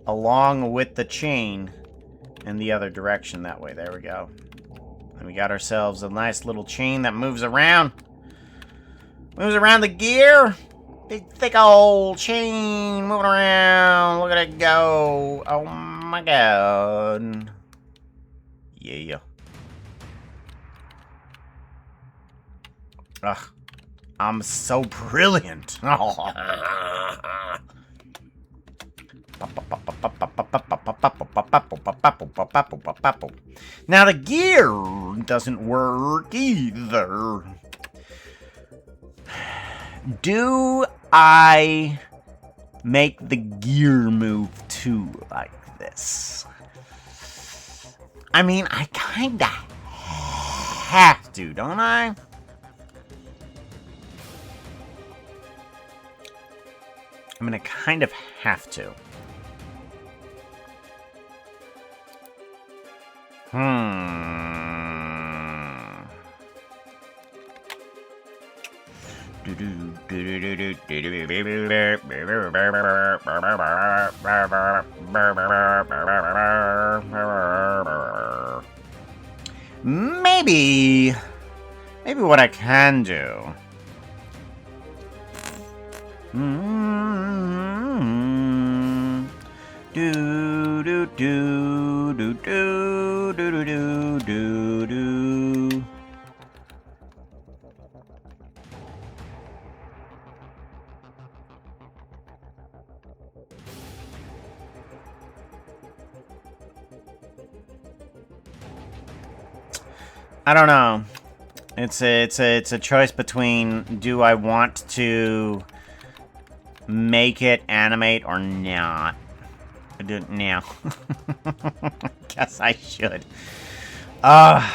along with the chain in the other direction that way. There we go. And we got ourselves a nice little chain that moves around. Moves around the gear. Big thick old chain moving around. Look at it go. Oh my god. Yeah. Ugh. I'm so brilliant. Now the gear doesn't work either. Do I make the gear move too like this? I mean, I kinda have to, don't I? I'm gonna kind of have to. Maybe what I can do. I don't know. It's a choice between, do I want to make it animate or not? I do it now. Guess I should. I've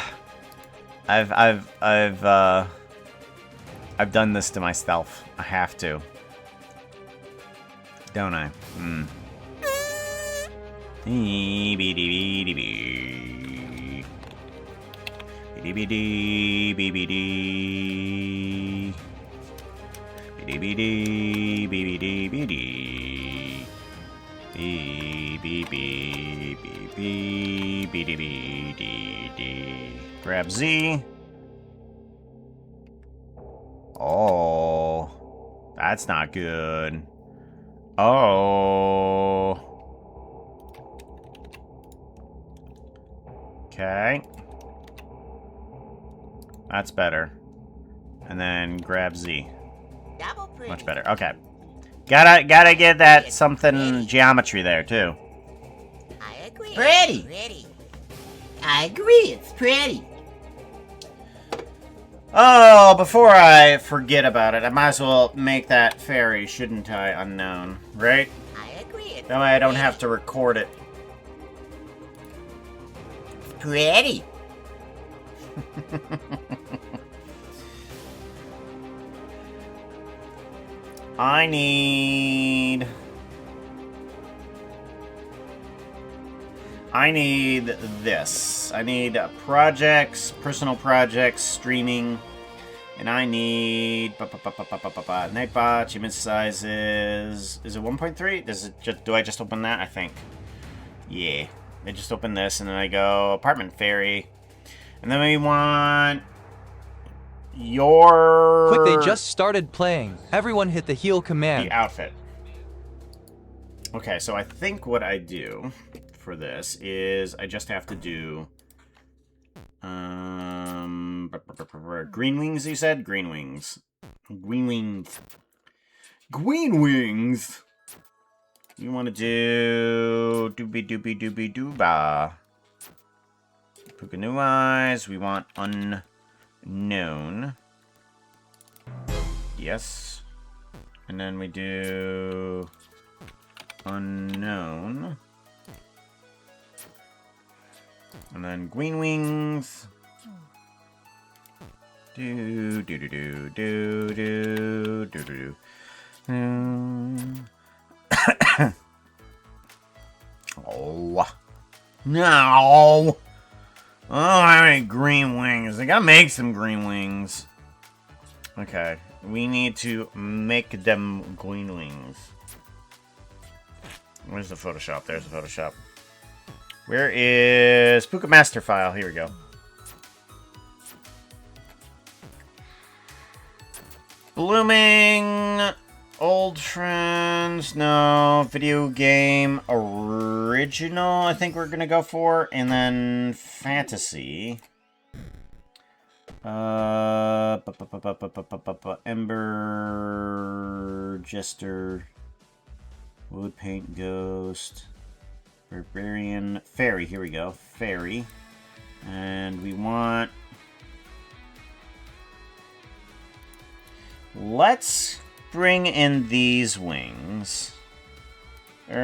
done this to myself. I have to. Don't I? Grab Z. Oh, that's not good. Oh. Okay. That's better. And then grab Z. Much better. Okay. Gotta get that something geometry there too. I agree. Pretty. I agree, it's pretty. Oh, before I forget about it, I might as well make that fairy, shouldn't I? Unknown, right? I agree. That way I don't have to record it. Pretty. I need this. I need projects, personal projects, streaming, and I need Nightbot, achievement sizes. Is it 1.3? Do I just open that? I think. Yeah. I just open this and then I go apartment fairy. And then we want your... Quick, they just started playing. Everyone hit the heal command. The outfit. Okay, so I think what I do for this is I just have to do... green wings, you said? Green wings. Green wings. Green wings! You want to do doobie doobie doobie dooba. Puka New Eyes. We want unknown. Yes. And then we do unknown. And then green wings. Do do do do do do do do do. Oh no! Oh, I need green wings. I gotta make some green wings. Okay, we need to make them green wings. Where's the Photoshop? There's the Photoshop. Where is Puka Master File? Here we go. Blooming, old trends, no, video game original, I think we're gonna go for, and then fantasy. Ember, Jester, Wood Paint Ghost, Barbarian, Fairy, here we go, Fairy. And we want... Let's bring in these wings. This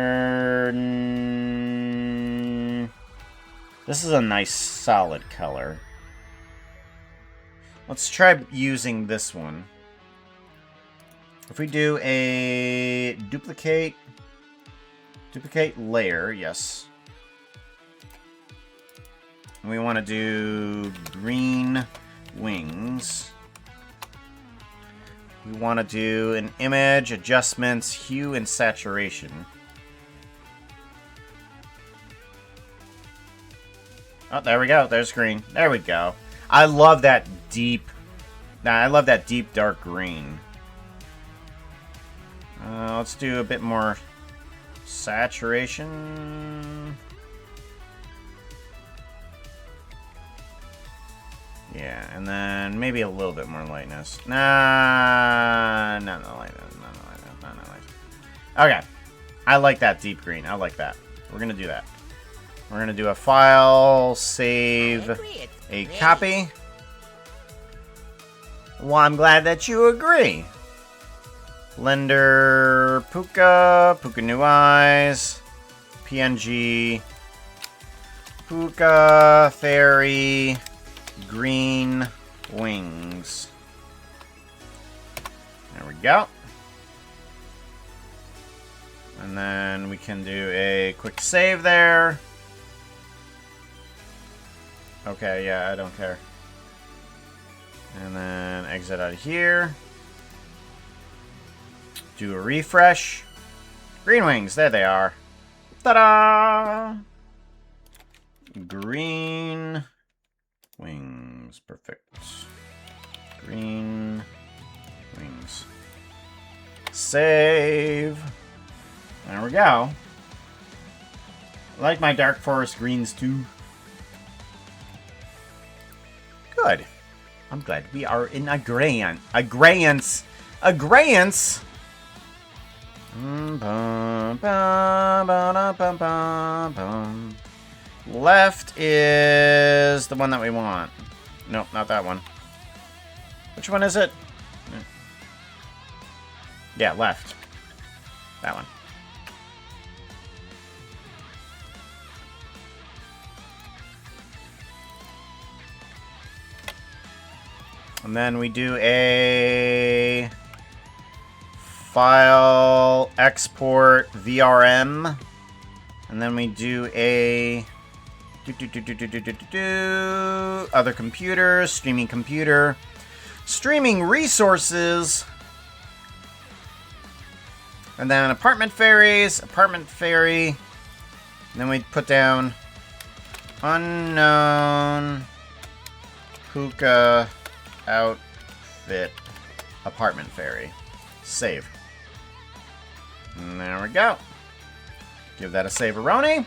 is a nice solid color. Let's try using this one. If we do a duplicate layer, yes. And we want to do green wings. We want to do an image, adjustments, hue, and saturation. Oh, there we go. There's green. There we go. I love that deep... I love that deep dark green. Let's do a bit more saturation. Yeah, and then maybe a little bit more lightness. Nah, no lightness, no lightness. Okay, I like that deep green. I like that. We're gonna do that. We're gonna do a file, save a copy. Well, I'm glad that you agree. Blender, Puka New Eyes, PNG, Puka, Fairy, green wings. There we go. And then we can do a quick save there. Okay, yeah, I don't care. And then exit out of here. Do a refresh. Green wings, there they are. Ta-da! Green wings, perfect. Green wings. Save. There we go. I like my Dark Forest greens too. Good. I'm glad we are in agreement. Agreeance. Left is the one that we want. Nope, not that one. Which one is it? Yeah, left. That one. And then we do a file export VRM. And then we do a other computers, streaming computer, streaming resources. And then apartment fairies, apartment fairy. And then we put down unknown Puka outfit apartment fairy. Save. And there we go. Give that a save-a-roni.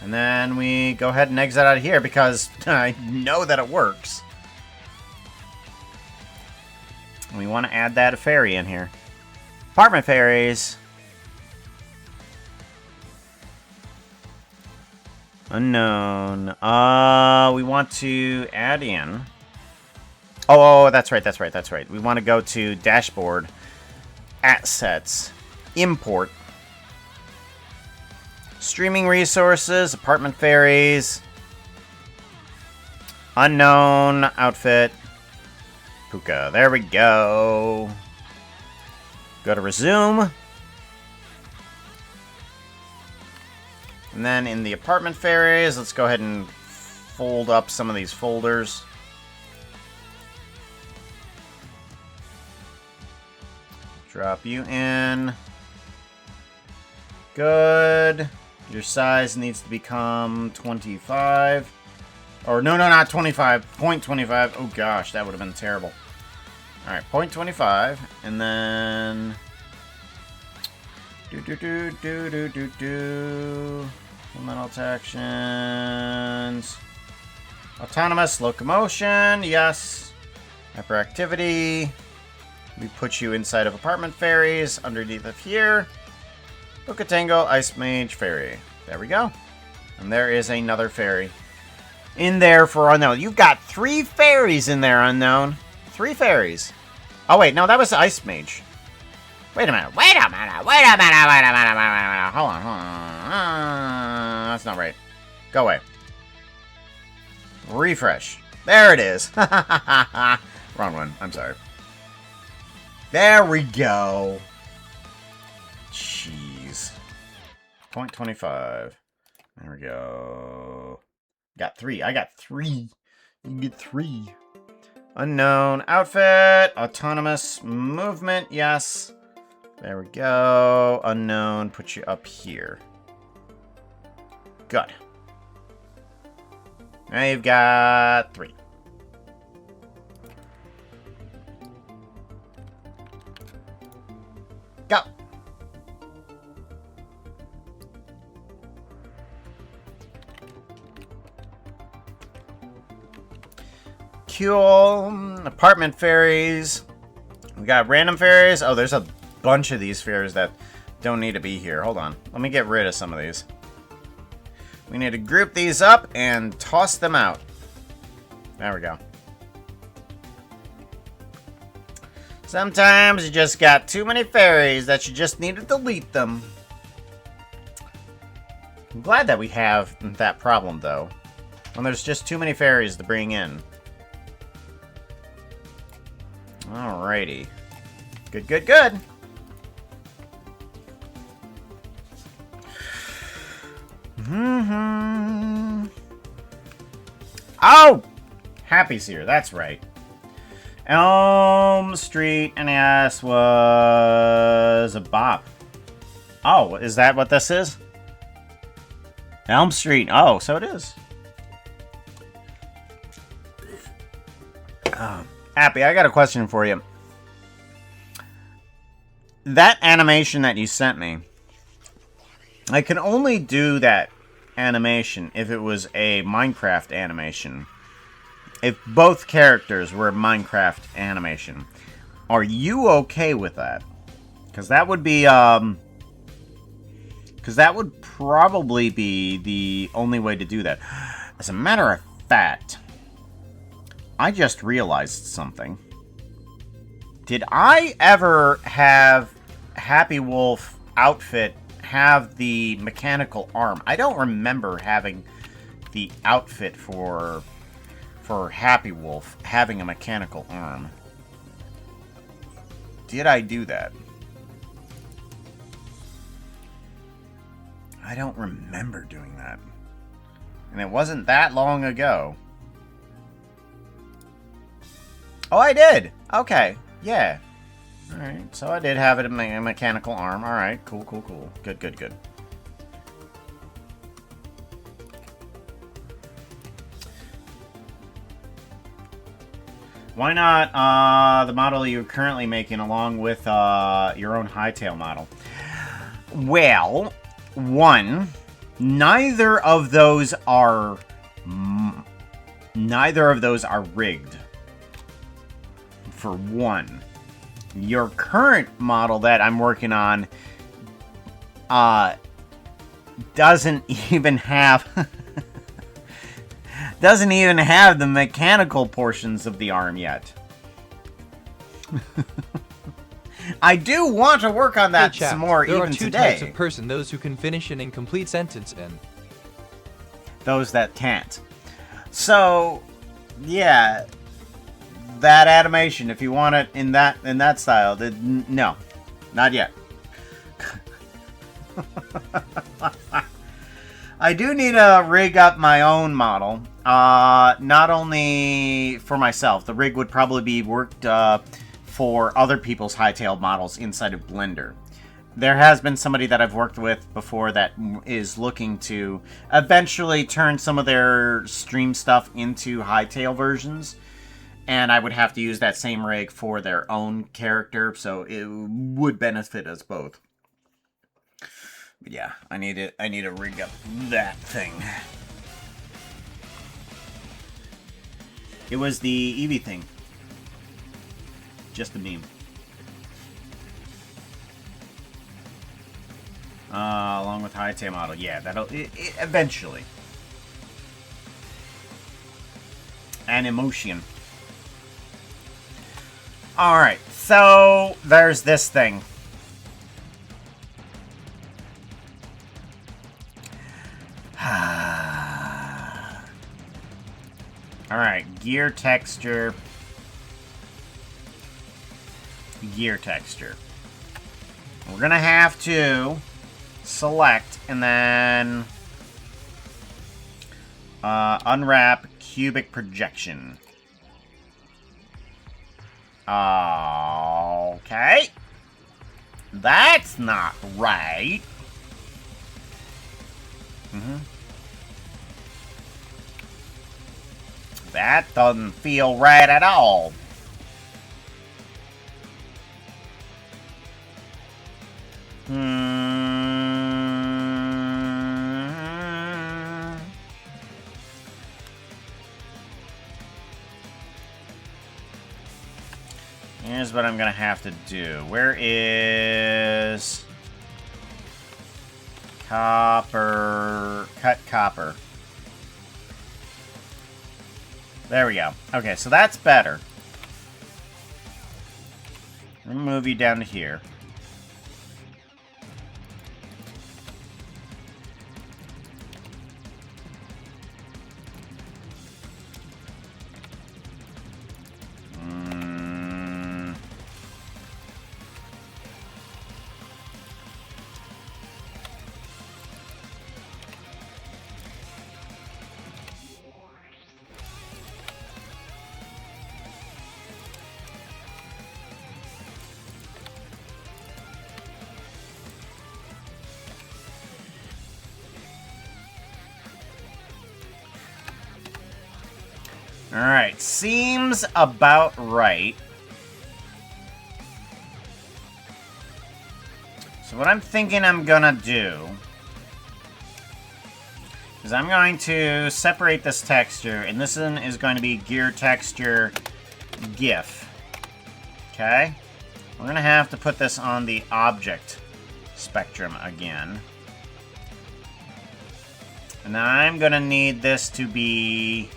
And then we go ahead and exit out of here because I know that it works. And we want to add that fairy in here. Apartment fairies. Unknown. We want to add in. Oh, that's right. We want to go to dashboard, assets, import, streaming resources, apartment fairies, unknown outfit, Puka. There we go. Go to resume. And then in the apartment fairies, let's go ahead and fold up some of these folders. Drop you in. Good. Your size needs to become 25. Or no, not 25. 0.25. Oh gosh, that would have been terrible. Alright, 0.25. And then... Fundamental actions. Autonomous locomotion. Yes. Hyperactivity. We put you inside of apartment fairies underneath of here. Bukatango, Ice Mage, Fairy. There we go. And there is another fairy in there for Unknown. You've got 3 fairies in there, Unknown. 3 fairies. Oh, wait. No, that was Ice Mage. Wait a minute. Hold on. That's not right. Go away. Refresh. There it is. Wrong one. I'm sorry. There we go. Jeez. 0.25. There we go. Got 3. I got 3. You can get 3. Unknown outfit. Autonomous movement. Yes. There we go. Unknown. Put you up here. Good. Now you've got 3. Go. Cool. Apartment fairies. We got random fairies. Oh, there's a bunch of these fairies that don't need to be here. Hold on. Let me get rid of some of these. We need to group these up and toss them out. There we go. Sometimes you just got too many fairies that you just need to delete them. I'm glad that we have that problem, though. When there's just too many fairies to bring in. Alrighty. Good, good, good. Oh! Happy's here, that's right. Elm Street NES was a bop. Oh, is that what this is? Elm Street. Oh, so it is. Happy, I got a question for you. That animation that you sent me, I can only do that animation if it was a Minecraft animation. If both characters were a Minecraft animation. Are you okay with that? Because that would be, because that would probably be the only way to do that. As a matter of fact, I just realized something. Did I ever have Happy Wolf outfit have the mechanical arm? I don't remember having the outfit for Happy Wolf having a mechanical arm. Did I do that? I don't remember doing that. And it wasn't that long ago. Oh, I did! Okay, yeah. Alright, so I did have it in a mechanical arm. Alright, cool, cool, cool. Good, good, good. Why not the model you're currently making along with your own hightail model? Well, one, neither of those are rigged. For one, your current model that I'm working on doesn't even have doesn't even have the mechanical portions of the arm yet. I do want to work on that some more there even are two today. types of person, those who can finish an incomplete sentence and those that can't. So, yeah, that animation, if you want it in that style, no, not yet. I do need to rig up my own model. Not only for myself, the rig would probably be worked for other people's hightail models inside of Blender. There has been somebody that I've worked with before that is looking to eventually turn some of their stream stuff into hightail versions, and I would have to use that same rig for their own character, so it would benefit us both. But yeah, I need to rig up that thing. It was the Eevee thing. Just a meme. Along with hightail model. Yeah, that'll eventually. And emotion. Alright, so there's this thing. Alright, gear texture. Gear texture. We're gonna have to select and then unwrap cubic projection. Okay. That's not right. That doesn't feel right at all. Here's what I'm gonna have to do. Where is copper? Cut copper. There we go. Okay, so that's better. I'm gonna move you down to here. Alright, seems about right. So what I'm thinking I'm gonna do is I'm going to separate this texture, and this one is going to be gear texture GIF. Okay? We're gonna have to put this on the object spectrum again. And I'm gonna need this to be...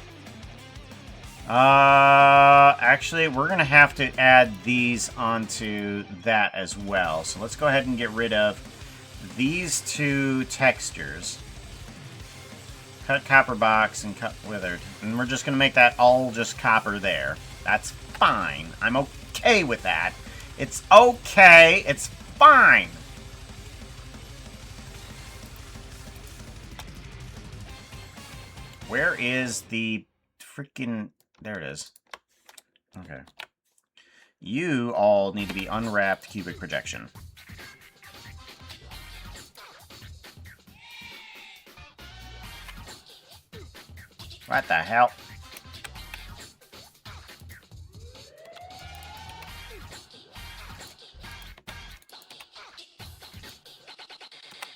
actually, we're gonna have to add these onto that as well. So let's go ahead and get rid of these two textures. Cut copper box and cut withered. And we're just gonna make that all just copper there. That's fine. I'm okay with that. It's okay. It's fine. Where is the freaking... There it is. Okay. You all need to be unwrapped cubic projection. What the hell?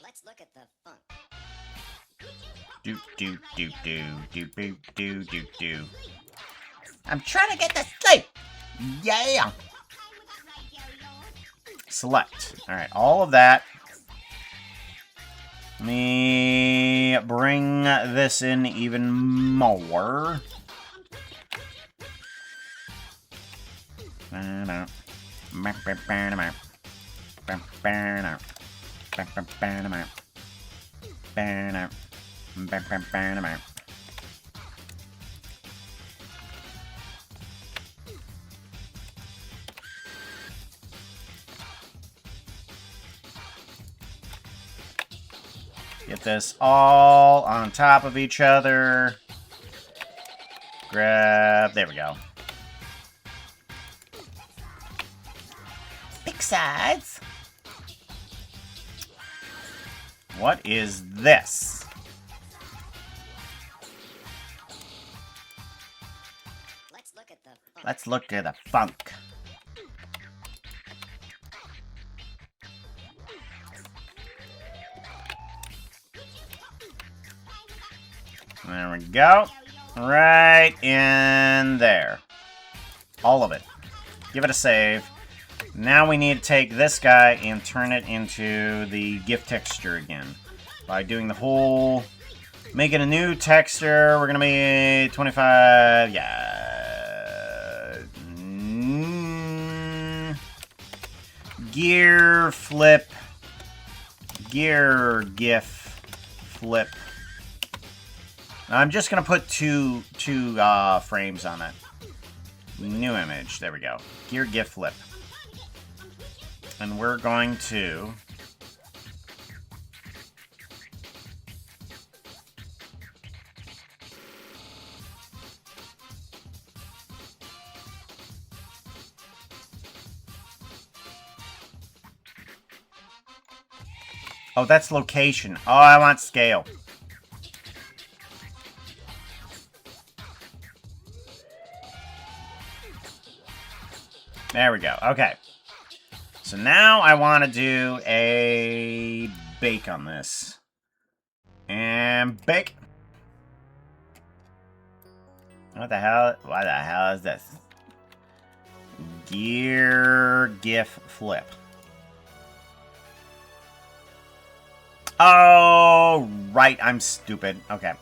Let's look at the funk. Do do do do do do do do do. I'm trying to get to sleep. Yeah. Select. All right, all of that. Let me me bring this in even more. Get this all on top of each other. Grab, there we go. Pick sides. What is this? Let's look at the funk. Let's look at the funk. There we go. Right in there. All of it. Give it a save. Now we need to take this guy and turn it into the GIF texture again. By doing the whole... Making a new texture. We're going to make 25... Yeah. Gear flip. Gear GIF flip. I'm just going to put two frames on that. New image. There we go. Gear GIF flip. And we're going to... Oh, that's location. Oh, I want scale. There we go. Okay. So now I want to do a bake on this. And bake. What the hell? What the hell is this? Gear GIF flip. Oh, right. I'm stupid. Okay.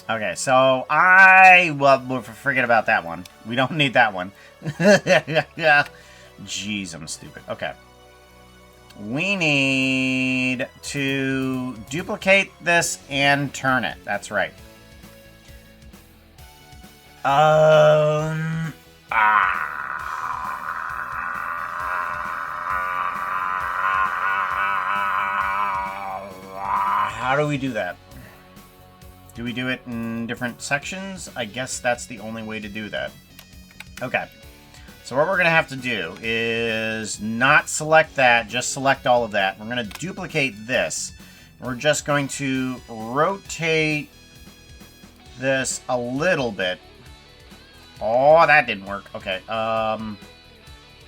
Okay, so well, we'll forget about that one. We don't need that one. Jeez, I'm stupid. Okay. We need to duplicate this and turn it. That's right. How do we do that? Do we do it in different sections? I guess that's the only way to do that. Okay. So what we're going to have to do is not select that, just select all of that. We're going to duplicate this. We're just going to rotate this a little bit. Oh, that didn't work. Okay.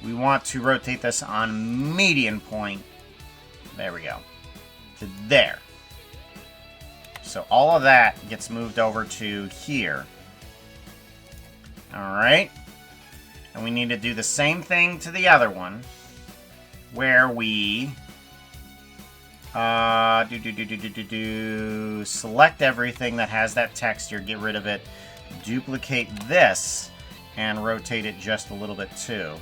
We want to rotate this on median point. There we go. To there. So all of that gets moved over to here. Alright. And we need to do the same thing to the other one. Where we... select everything that has that texture, get rid of it, duplicate this, and rotate it just a little bit too.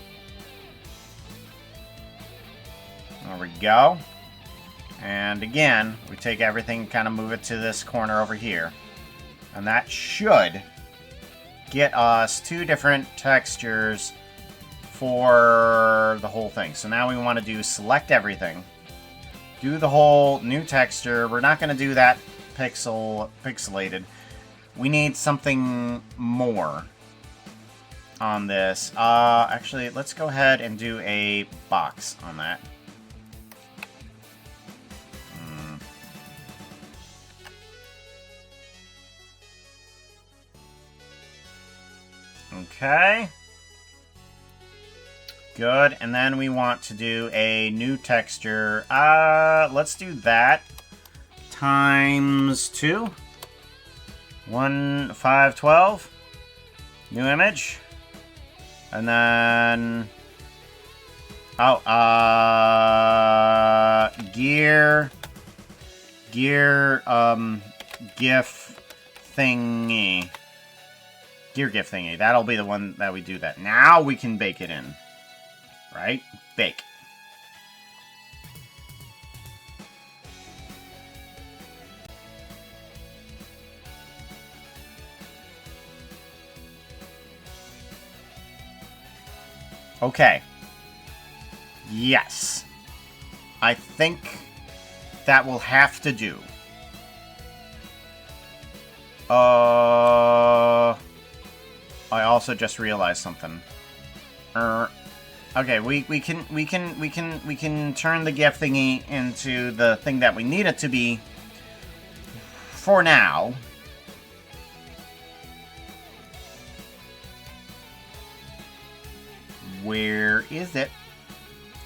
There we go. And again, we take everything and kind of move it to this corner over here. And that should get us two different textures for the whole thing. So now we want to do select everything. Do the whole new texture. We're not going to do that pixelated. We need something more on this. Actually, let's go ahead and do a box on that. Okay. Good, and then we want to do a new texture. Let's do that. Times 2. 512. New image. And then Oh, gear, GIF thingy. Gear GIF thingy. That'll be the one that we do that. Now we can bake it in. Right? Bake. Okay. Yes. I think that will have to do. I also just realized something. Okay, we can turn the GIF thingy into the thing that we need it to be for now. Where is it?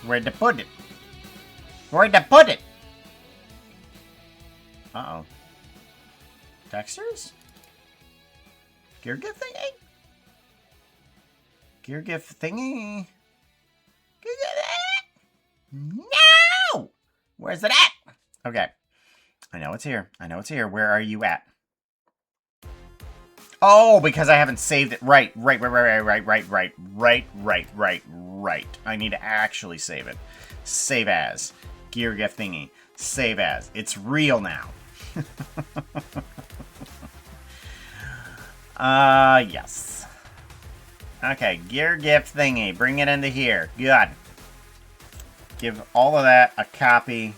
Where'd I put it? Where'd I put it? Uh-oh. Textures? Gear GIF thingy? Gear GIF thingy? No! Where's it at? Okay. I know it's here. I know it's here. Where are you at? Oh, because I haven't saved it. Right. I need to actually save it. Save as. Gear GIF thingy. Save as. It's real now. Yes. Okay, gear GIF thingy. Bring it into here. Good. Give all of that a copy.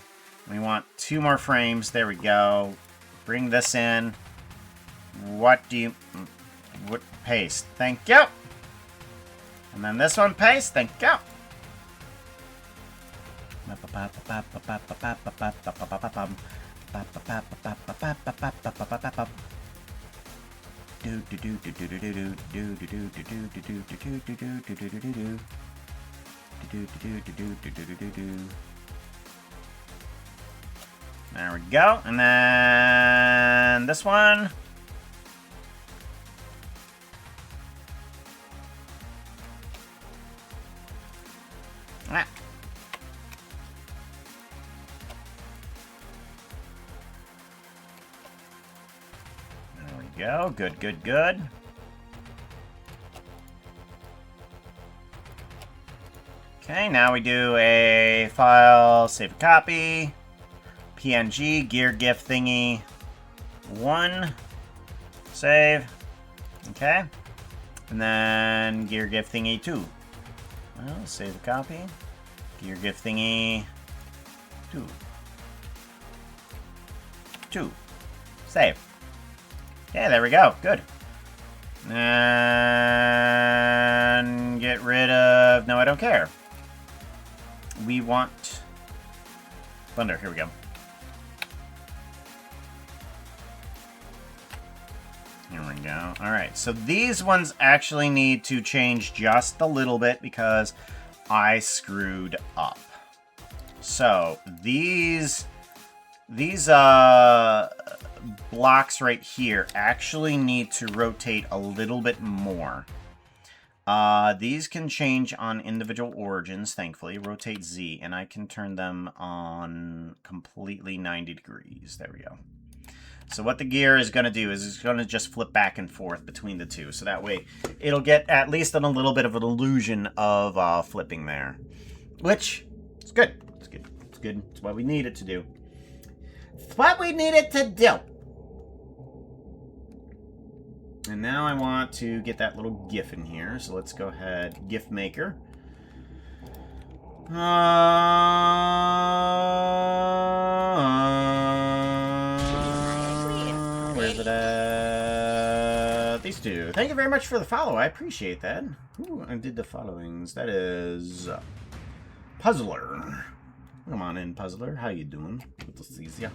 We want 2 more frames. There we go. Bring this in. What do you... What? Paste. Thank you. And then this one, paste. Thank you. There we go. And then this one. Ah. There we go. Good, good, good. Okay, now we do a file, save a copy, PNG, gear GIF thingy, 1, save, okay, and then gear GIF thingy 2. Well, save the copy, gear GIF thingy 2, save. Yeah, there we go, good. And get rid of, no, I don't care. We want Blender. Here we go. Here we go. All right. So these ones actually need to change just a little bit because I screwed up. So these blocks right here actually need to rotate a little bit more. These can change on individual origins, thankfully. Rotate Z, and I can turn them on completely 90 degrees. There we go. So what the gear is going to do is it's going to just flip back and forth between the two. So that way it'll get at least a little bit of an illusion of flipping there. Which is good. It's good. It's good. It's what we need it to do. It's what we need it to do. And now I want to get that little GIF in here. So let's go ahead, GIF maker. Where's it at? These two. Thank you very much for the follow. I appreciate that. Ooh, I did the followings. That is Puzzler. Come on in, Puzzler. How you doing? Good to see ya.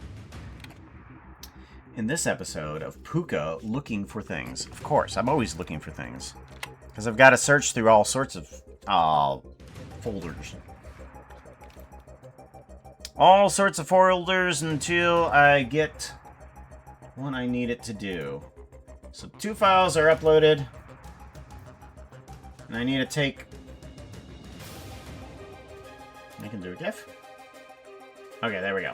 In this episode of Puka looking for things. Of course, I'm always looking for things. Because I've got to search through all sorts of folders. All sorts of folders until I get what I need it to do. So 2 files are uploaded. And I need to take I can do a GIF. Okay, there we go.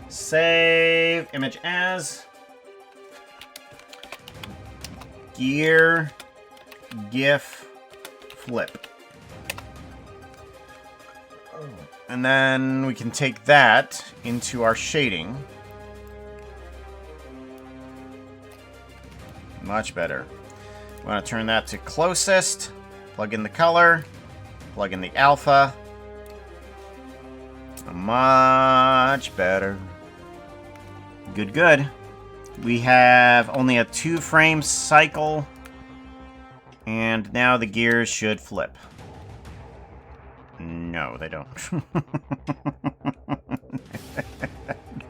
Save image as gear GIF flip. And then we can take that into our shading. Much better. We want to turn that to closest. Plug in the color. Plug in the alpha. Much better. Good, good. We have only a 2-frame cycle. And now the gears should flip. No, they don't.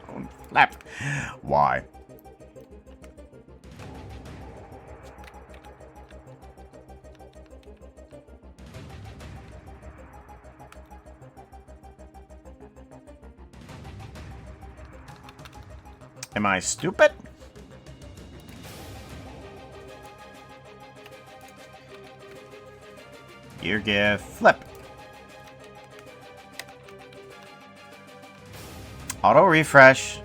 Don't flap. Why? Am I stupid? Gear GIF flip. Auto refresh.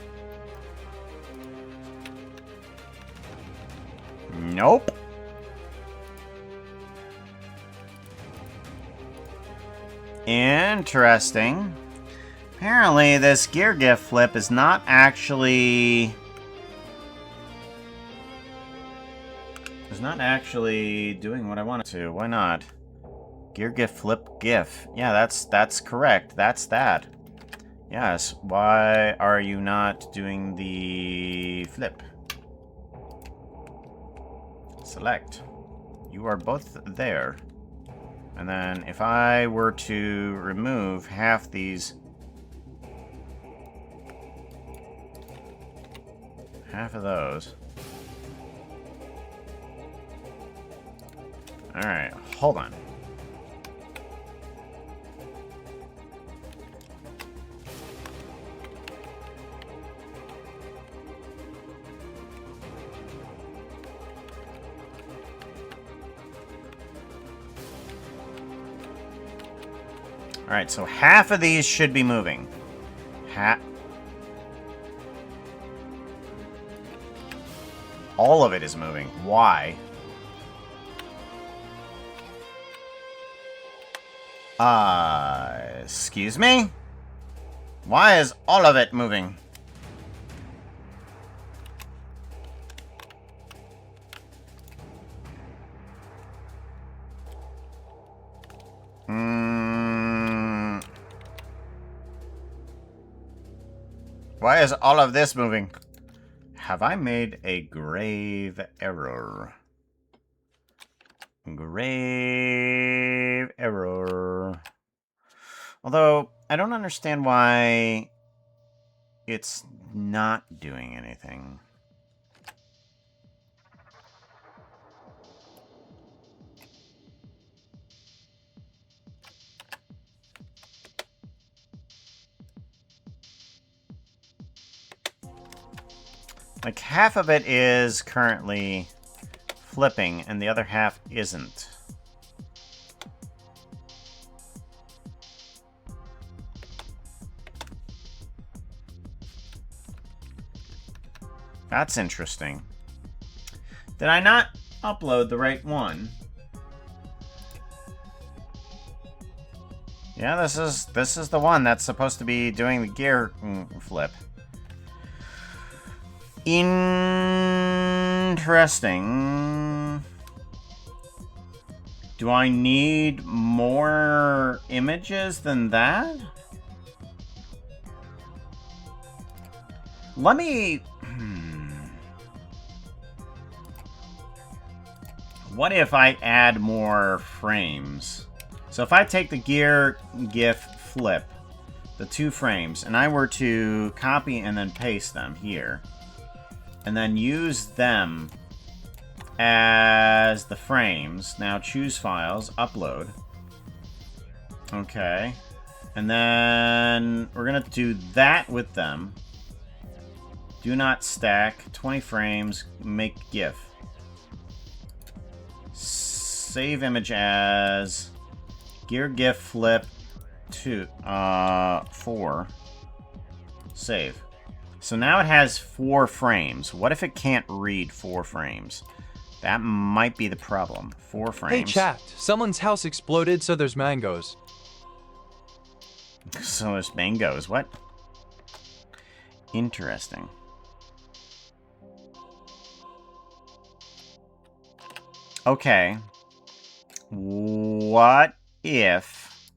Nope. Interesting. Apparently, this gear GIF flip is not actually... doing what I want it to. Why not? Gear GIF flip GIF. Yeah, that's correct. That's that. Yes. Why are you not doing the flip? Select. You are both there. And then if I were to remove half these... half of those. Alright, hold on. Alright, so half of these should be moving. All of it is moving. Why? Excuse me? Why is all of it moving? Why is all of this moving? Have I made a grave error? Grave error. Although, I don't understand why it's not doing anything. Like, half of it is currently flipping, and the other half isn't. That's interesting. Did I not upload the right one? Yeah, this is the one that's supposed to be doing the gear flip. Interesting. Do I need more images than that? Let me... What if I add more frames? So if I take the gear GIF flip, the 2 frames, and I were to copy and then paste them here, and then use them as the frames. Now choose files, upload. Okay. And then we're going to do that with them. Do not stack, 20 frames, make GIF. Save image as gear GIF flip 4. Save. So now it has 4 frames. What if it can't read 4 frames? That might be the problem. 4 frames. Hey chat, someone's house exploded, so there's mangoes. So there's mangoes. What? Interesting. Okay. What if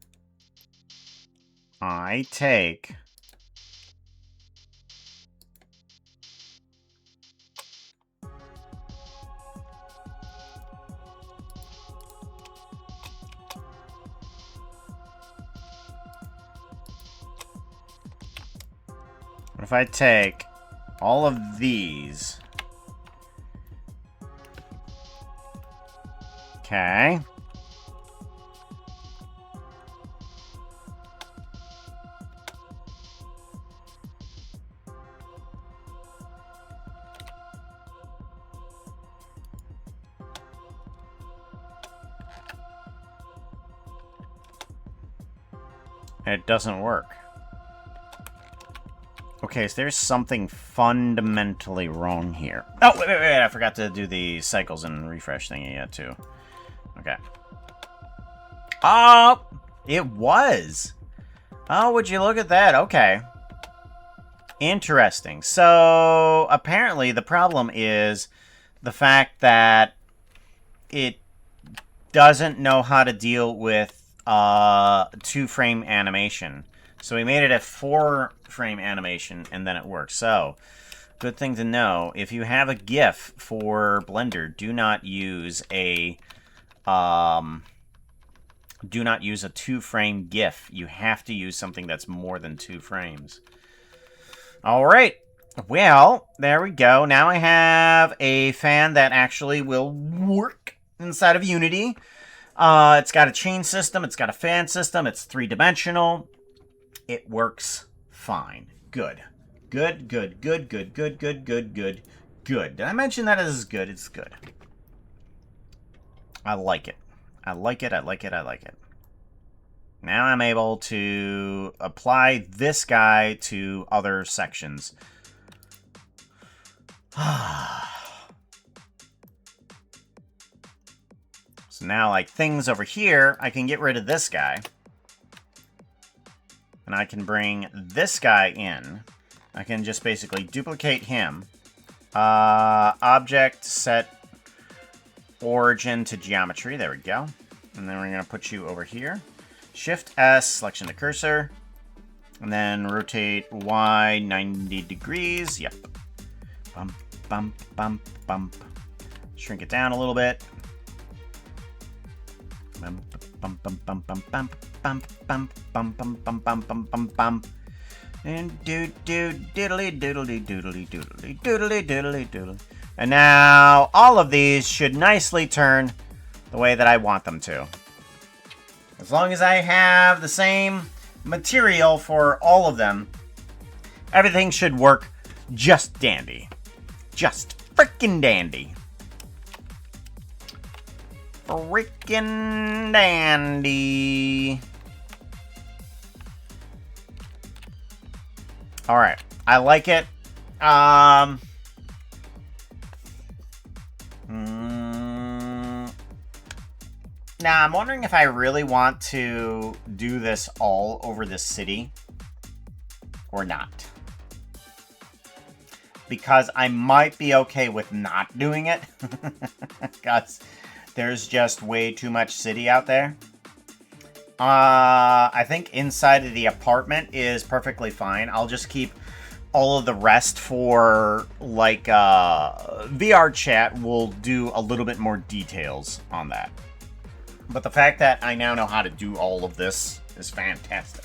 I take... What if I take all of these? Okay. It doesn't work. Okay, so there's something fundamentally wrong here. Oh, wait, I forgot to do the cycles and refresh thingy yet, too. Okay. Oh, it was. Oh, would you look at that? Okay. Interesting. So, apparently the problem is the fact that it doesn't know how to deal with 2-frame animation. So we made it a 4-frame animation, and then it works. So, good thing to know. If you have a GIF for Blender, do not use a 2-frame GIF. You have to use something that's more than 2 frames. All right. Well, there we go. Now I have a fan that actually will work inside of Unity. It's got a chain system. It's got a fan system. It's 3-dimensional. It works fine. Good. Good. Did I mention that it is good? It's good. I like it. I like it. Now I'm able to apply this guy to other sections. So now, like, things over here, I can get rid of this guy. And I can bring this guy in. I can just basically duplicate him. Object, set origin to geometry. There we go. And then we're going to put you over here. Shift S, selection to cursor. And then rotate Y 90 degrees. Yep. Bump, bump, bump, bump. Shrink it down a little bit. Bump, bump, bump, bump, bump, bump, bump, bump, bump, bump, bump, bump, bump, bump, bump. And diddly doodly. And now all of these should nicely turn the way that I want them to. As long as I have the same material for all of them, everything should work just dandy. Just frickin' dandy. Frickin' dandy. Alright. I like it. Now, I'm wondering if I really want to do this all over the city or not. Because I might be okay with not doing it. Because there's just way too much city out there. I think inside of the apartment is perfectly fine. I'll just keep all of the rest for, like, VR chat. We'll do a little bit more details on that. But the fact that I now know how to do all of this is fantastic.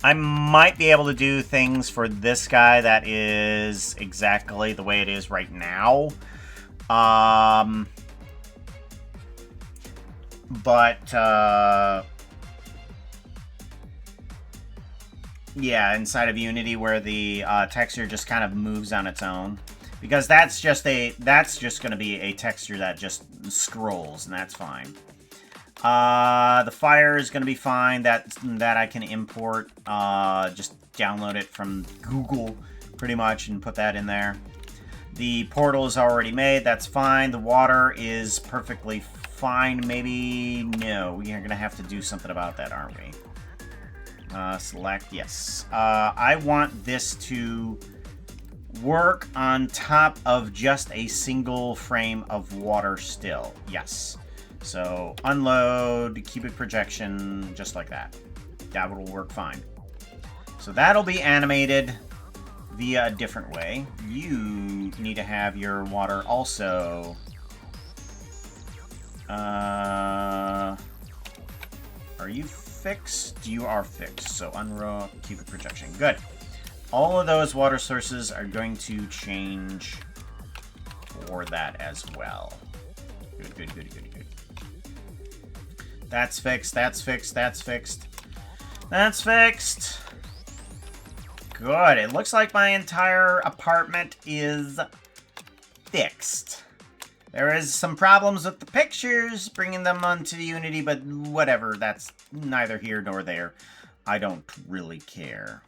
I might be able to do things for this guy that is exactly the way it is right now. Yeah, inside of Unity where the texture just kind of moves on its own. Because that's just going to be a texture that just scrolls, and that's fine. The fire is going to be fine. That I can import. Just download it from Google, pretty much, and put that in there. The portal is already made. That's fine. The water is perfectly fine. Maybe no. We are going to have to do something about that, aren't we? Select yes. I want this to work on top of just a single frame of water still. Yes. So unload, cubic projection, just like that. That will work fine. So that'll be animated via a different way. You need to have your water also. Are you fixed? You are fixed. So unroll, cubic projection. Good. All of those water sources are going to change for that as well. Good, good, good, good, good. That's fixed, that's fixed, that's fixed. That's fixed. Good. It looks like my entire apartment is fixed. There is some problems with the pictures, bringing them onto Unity, but whatever. That's neither here nor there. I don't really care.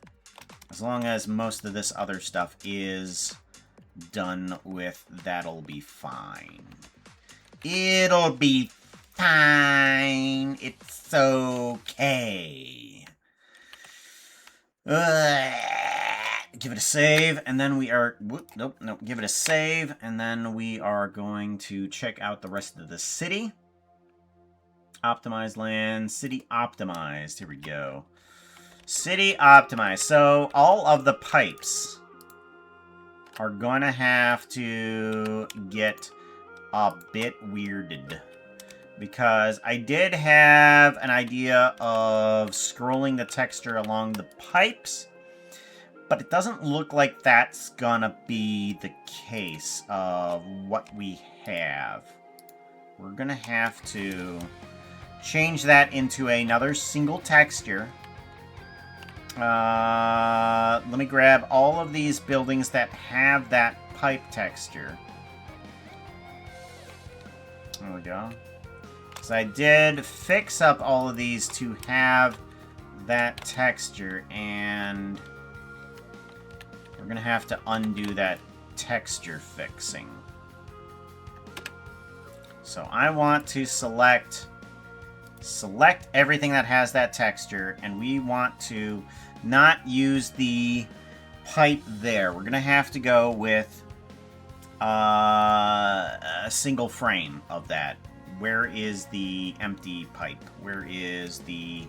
As long as most of this other stuff is done with, that'll be fine. It'll be fine. It's okay. Give it a save, and then we are... Whoop, nope. Give it a save, and then we are going to check out the rest of the city. Optimized land. City optimized. Here we go. City optimized. So all of the pipes are going to have to get a bit weirded. Because I did have an idea of scrolling the texture along the pipes. But it doesn't look like that's going to be the case of what we have. We're going to have to change that into another single texture. Let me grab all of these buildings that have that pipe texture. There we go. So I did fix up all of these to have that texture, and we're going to have to undo that texture fixing. So I want to select everything that has that texture, and we want to not use the pipe there. We're going to have to go with a single frame of that. Where is the empty pipe? Where is the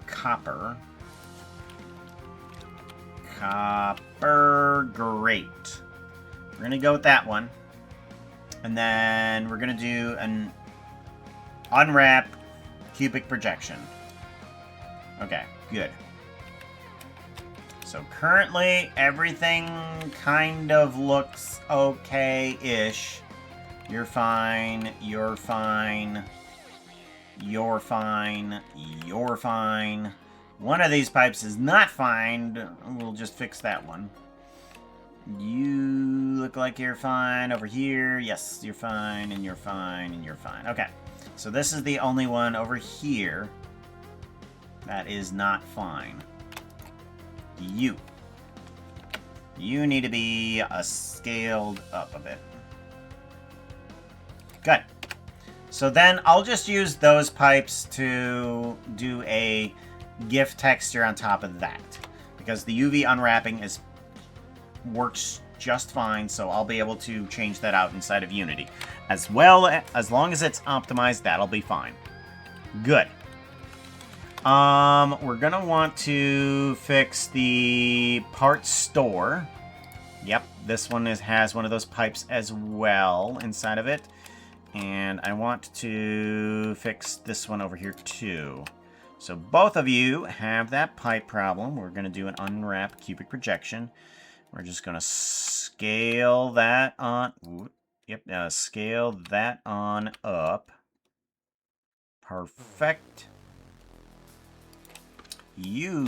copper? Copper, great. We're going to go with that one. And then we're going to do an unwrap cubic projection. Okay, good. So currently everything kind of looks okay-ish. You're fine, you're fine, you're fine, you're fine. One of these pipes is not fine. We'll just fix that one. You look like you're fine over here. Yes, you're fine, and you're fine, and you're fine. Okay, so this is the only one over here that is not fine. You need to be scaled up a bit. Good. So then I'll just use those pipes to do a GIF texture on top of that, because the UV unwrapping works just fine, so I'll be able to change that out inside of Unity. As long as it's optimized, that'll be fine. Good. We're gonna want to fix the parts store. Yep, this one has one of those pipes as well inside of it. And I want to fix this one over here too. So both of you have that pipe problem. We're going to do an unwrap cubic projection. We're just going to scale that on. Yep, scale that on up. Perfect. You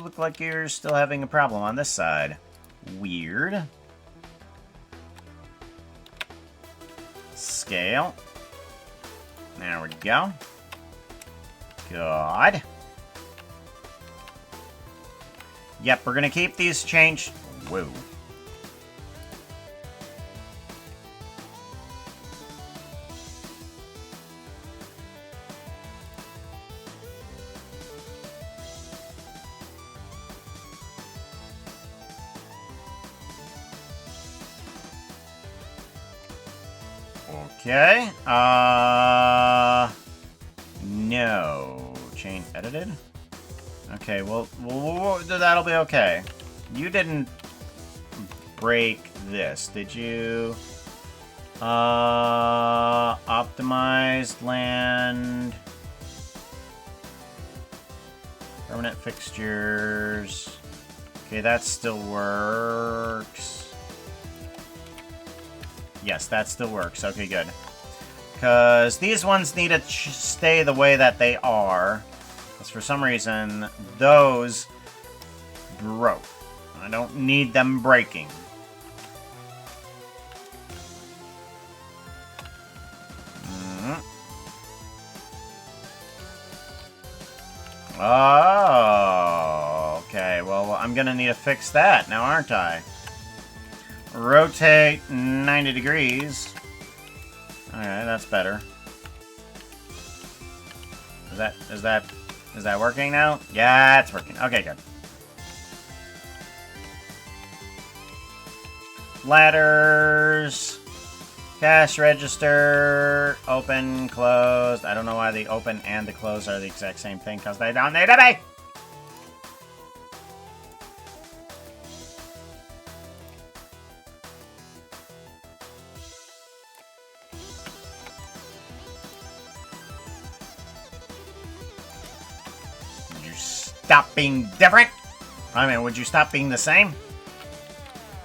look like you're still having a problem on this side. Weird. Scale. There we go. Good. Yep, we're gonna keep these changed. Whoa. Okay, no. Chain edited? Okay, well, that'll be okay. You didn't break this, did you? Optimized land. Permanent fixtures. Okay, that still works. Yes, that still works. Okay, good. Because these ones need to stay the way that they are. Because for some reason, those broke. I don't need them breaking. Oh, okay. Well, I'm going to need to fix that now, aren't I? Rotate 90 degrees. Alright, that's better. Is that working now? Yeah, it's working. Okay, good. Ladders. Cash register. Open, closed. I don't know why the open and the close are the exact same thing, because they don't need to be! Stop being different? I mean, would you stop being the same?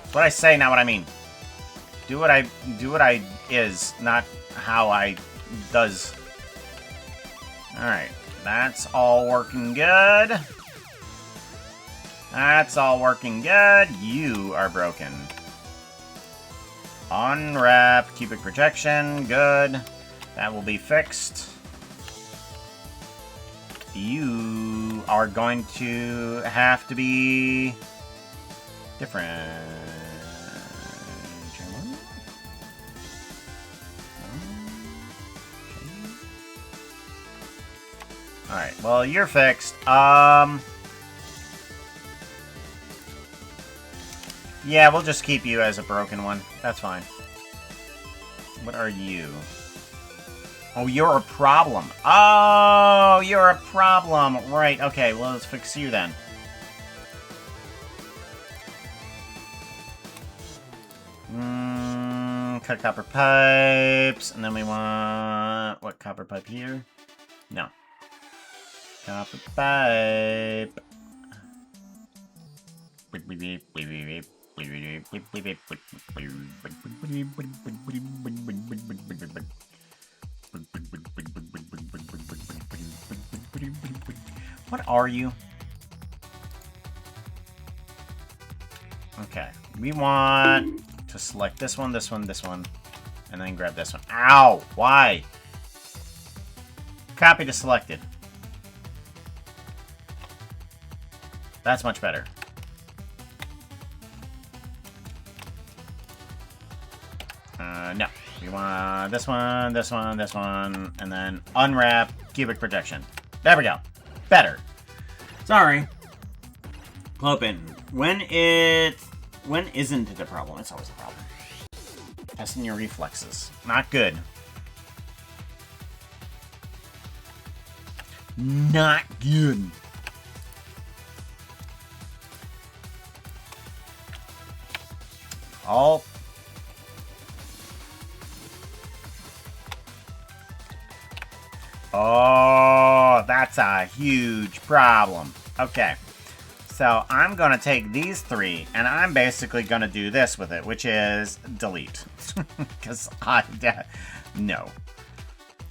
That's what I say, not what I mean. Do what I is, not how I does. Alright, that's all working good. That's all working good. You are broken. Unwrap, cubic projection, good. That will be fixed. You are going to have to be different. Alright, well, you're fixed. Yeah, we'll just keep you as a broken one. That's fine. What are you? Oh, you're a problem. Oh, you're a problem. Right, okay, well, let's fix you then. Cut copper pipes, and then we want... What, copper pipe here? No. Copper pipe. What are you? Okay, we want to select this one, this one, this one, and then grab this one. Ow! Why? Copy to selected. That's much better. No. We want this one, this one, this one, and then unwrap cubic projection. There we go. Better. Sorry. Clopin. When isn't it a problem? It's always a problem. Testing your reflexes. Not good. Not good. All. Oh, that's a huge problem. Okay. So I'm going to take these three, and I'm basically going to do this with it, which is delete. Because no.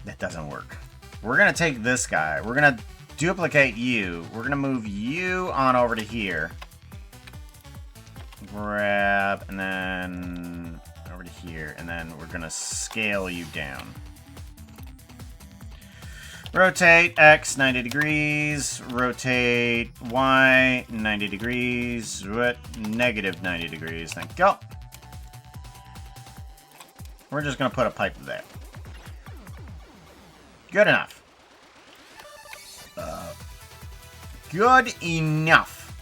That doesn't work. We're going to take this guy. We're going to duplicate you. We're gonna move you on over to here. Grab, and then over to here, and then we're gonna scale you down. Rotate X 90 degrees, rotate Y 90 degrees, negative 90 degrees, thank you. We're just gonna put a pipe there. Good enough. Good enough.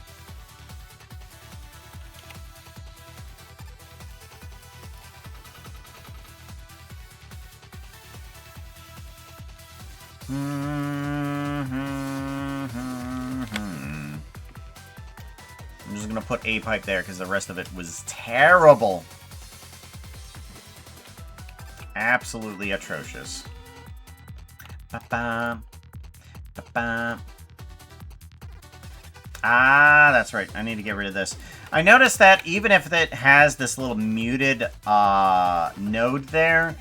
I'm just gonna put a pipe there because the rest of it was terrible. Absolutely atrocious. Ba-ba. Ba-ba. Ah, that's right. I need to get rid of this. I noticed that even if it has this little muted node there,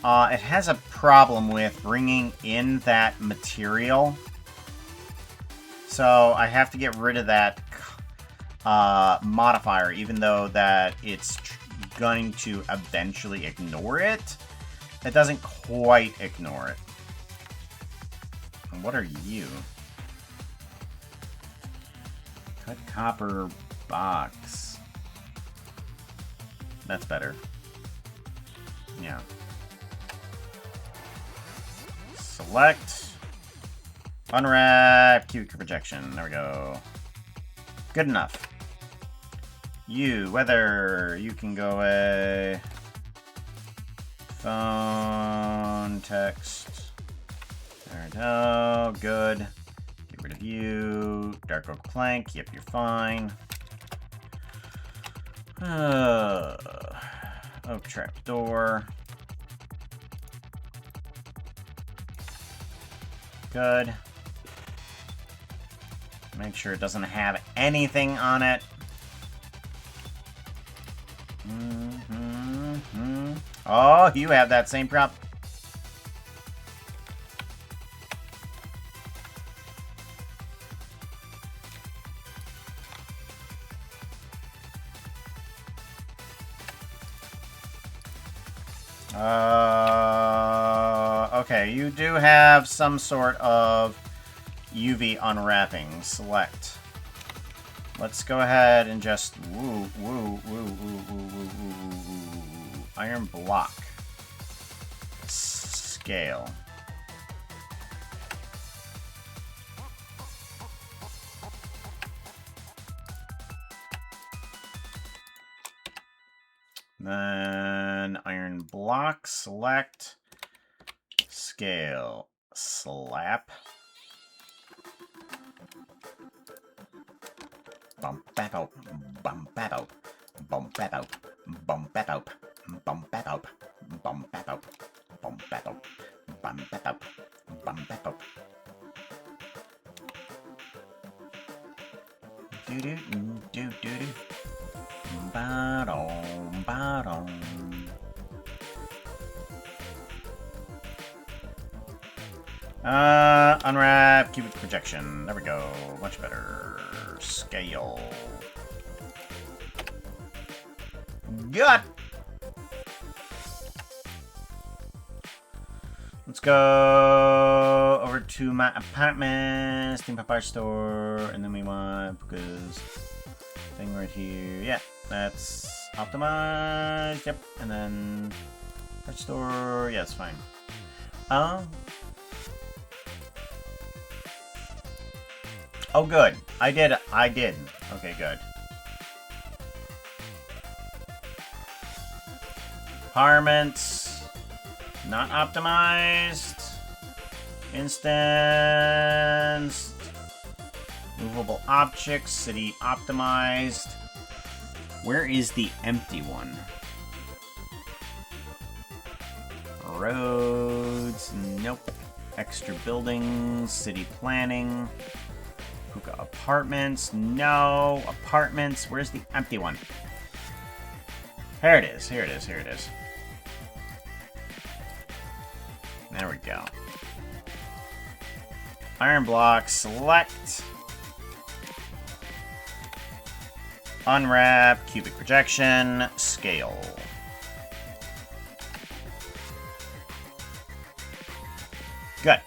it has a problem with bringing in that material. So I have to get rid of that modifier, even though that it's going to eventually ignore it. It doesn't quite ignore it. And what are you? Cut copper box. That's better. Yeah. Select. Unwrap. Cubic projection. There we go. Good enough. You, weather. You can go away. Phone. Text. There we go. Good. Get rid of you. Dark oak plank. Yep, you're fine. Oak trap door. Good. Make sure it doesn't have anything on it. Oh, you have that same prop. Okay, you do have some sort of UV unwrapping. Select. Let's go ahead and just iron block. Scale. Then iron block, select, scale, slap. Bump bap out, bump bap out, bump bap out, bump bap out, bump bap out, bump bap out, bump bap out, bump bap out, bump bap out. Do do do do do. Ba-dum, ba-dum. Unwrap cubic projection. There we go. Much better. Scale. Good. Let's go over to my apartment, Steam Pop Art Store, and then we want because thing right here. Yeah, that's optimized. Yep, and then art store. Yeah, it's fine. Oh, good. I did. Okay, good. Apartments. Not optimized. Instance. Movable objects. City optimized. Where is the empty one? Roads. Nope. Extra buildings. City planning. Puka apartments. No. Apartments. Where's the empty one? Here it is. Here it is. Here it is. There we go. Iron block, select. Unwrap, cubic projection, scale. Good.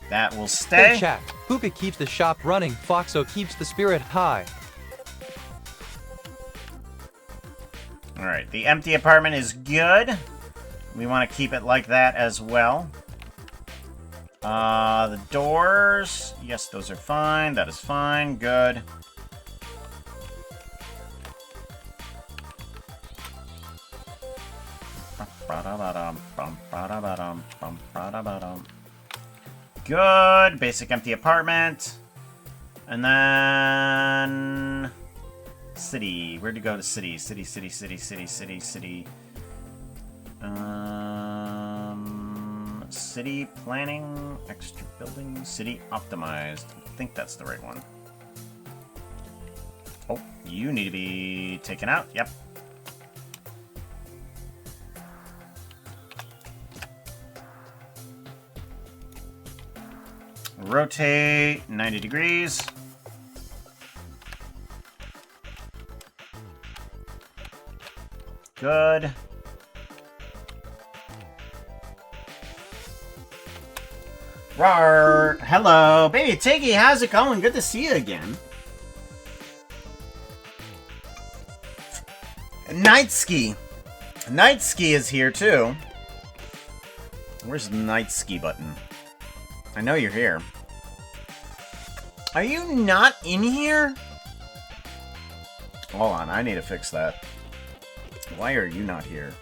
That will stay. Hey chat, Puka keeps the shop running, Foxo keeps the spirit high. Alright, the empty apartment is good. We want to keep it like that as well. The doors, yes, those are fine. That is fine. Good. Good. Basic empty apartment. And then... City. Where'd you go to city? City. City planning, extra building, city optimized. I think that's the right one. Oh, you need to be taken out. Yep. Rotate 90 degrees. Good. Rawr. Hello, baby Tiggy. How's it going? Good to see you again. Night Ski. Night Ski is here too. Where's the Night Ski button? I know you're here. Are you not in here? Hold on, I need to fix that. Why are you not here?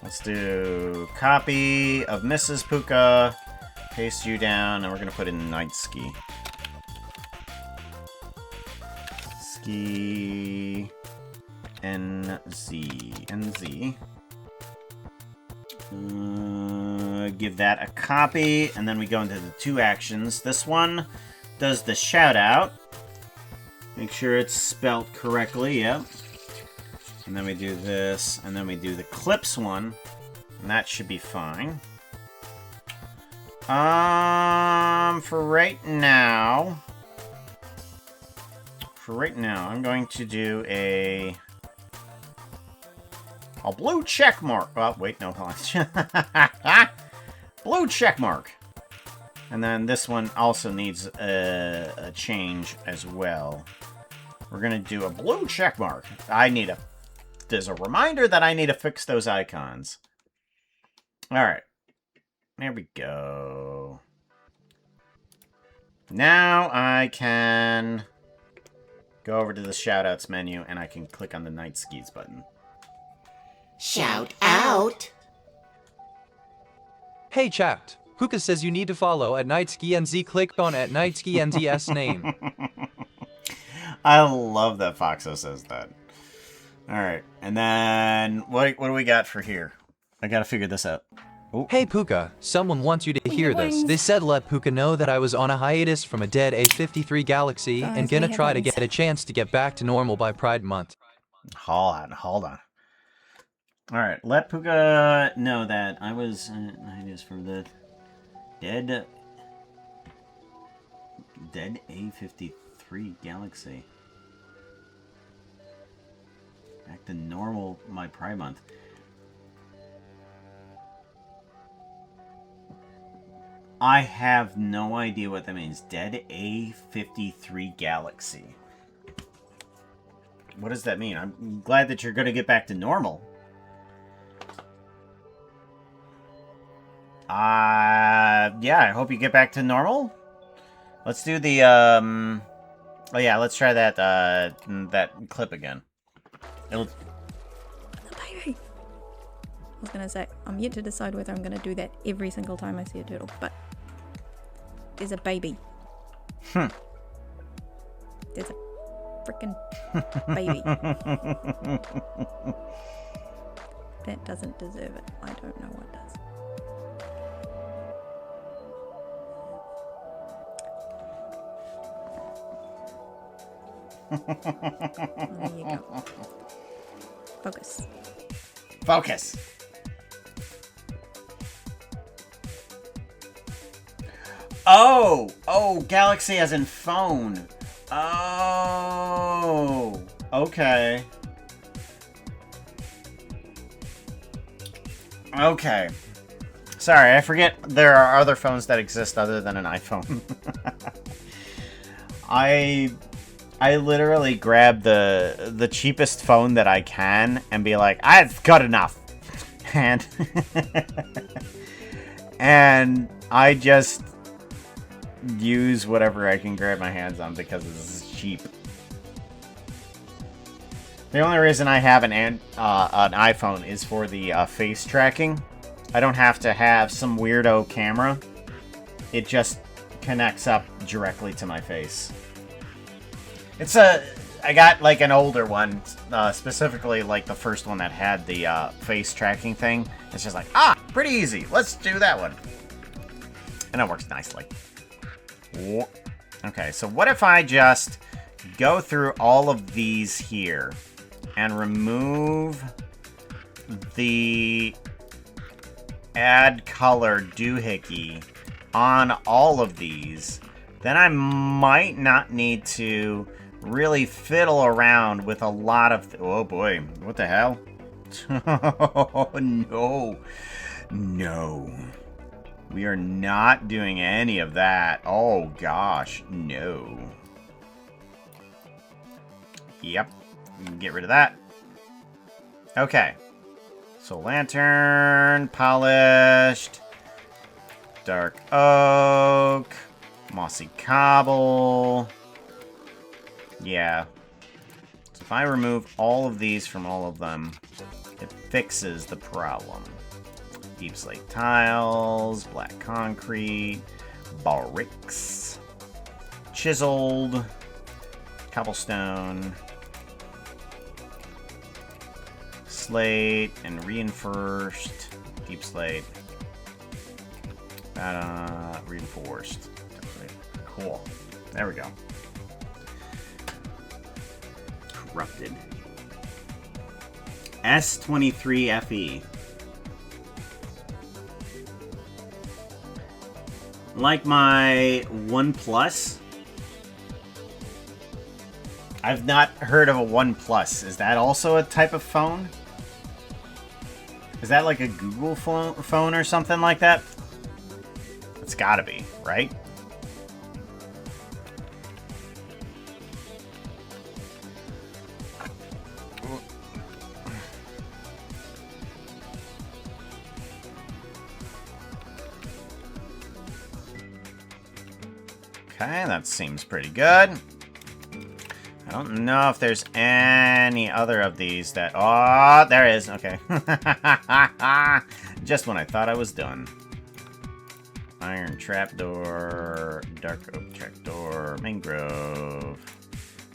Let's do copy of Mrs. Puka. Paste you down, and we're gonna put in Night Ski. Ski NZ. Give that a copy, and then we go into the two actions. This one does the shout out. Make sure it's spelt correctly, yep. And then we do this, and then we do the clips one, and that should be fine. For right now, I'm going to do a blue check mark. Oh, wait, no, hold on. Blue check mark. And then this one also needs a change as well. We're gonna do a blue check mark. There's a reminder that I need to fix those icons. Alright. There we go. Now I can go over to the shoutouts menu and I can click on the Night Skis button. Shout out! Hey chat, Puka says you need to follow at NightSkiNZ. Click on at NightSkiNZ's name. I love that Foxo says that. Alright, and then what do we got for here? I gotta figure this out. Ooh. Hey Puka, someone wants you to hear this. They said let Puka know that I was on a hiatus from a dead A53 Galaxy and gonna try to get a chance to get back to normal by Pride Month. Hold on. Alright, let Puka know that I was hiatus for the dead A53 Galaxy. Back to normal my Pride Month. I have no idea what that means. Dead A53 Galaxy. What does that mean? I'm glad that you're going to get back to normal. Yeah, I hope you get back to normal. Let's do the, oh yeah, let's try that, that clip again. I was gonna say, I'm yet to decide whether I'm gonna do that every single time I see a turtle, but there's a baby. There's a freaking baby. That doesn't deserve it. I don't know what does. There you go. Focus. Focus. Oh, Galaxy as in phone. Oh, okay. Okay. Sorry, I forget there are other phones that exist other than an iPhone. I literally grab the cheapest phone that I can and be like, I've got enough. And and I just use whatever I can grab my hands on because this is cheap. The only reason I have an iPhone is for the face tracking. I don't have to have some weirdo camera. It just connects up directly to my face. I got like an older one, specifically like the first one that had the face tracking thing. It's just like, pretty easy. Let's do that one. And it works nicely. Okay, so what if I just go through all of these here and remove the add color doohickey on all of these? Then I might not need to really fiddle around with a lot of... oh boy, what the hell? No. No. We are not doing any of that. Oh gosh, no. Yep, get rid of that. Okay. So lantern, polished, dark oak, mossy cobble. Yeah. So if I remove all of these from all of them, it fixes the problem. Deep slate tiles, black concrete, bricks, chiseled, cobblestone, slate, and reinforced, deep slate, reinforced. Cool. There we go. Corrupted. S23FE. Like my OnePlus. I've not heard of a OnePlus. Is that also a type of phone? Is that like a Google phone or something like that? It's gotta be, right? Okay, that seems pretty good. I don't know if there's any other of these that... oh, there is. Okay. Just when I thought I was done. Iron trapdoor, dark oak trapdoor, mangrove,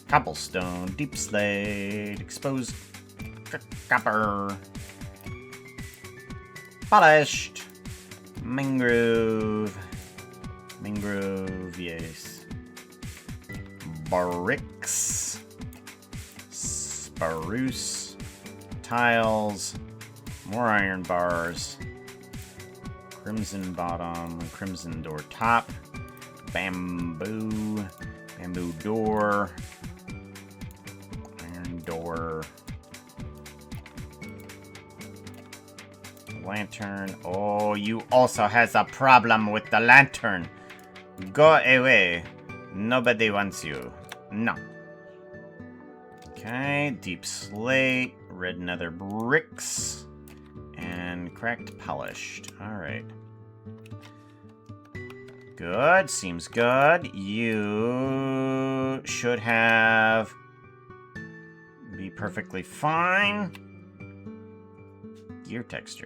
cobblestone, deep slate, exposed copper, polished, mangrove, yes, bricks, spruce, tiles, more iron bars, crimson bottom, crimson door top, bamboo door, iron door, lantern. Oh, you also has a problem with the lantern. Go away. Nobody wants you. No. Okay, deep slate, red nether bricks, and cracked polished. Alright. Good, seems good. You should be perfectly fine. Gear texture.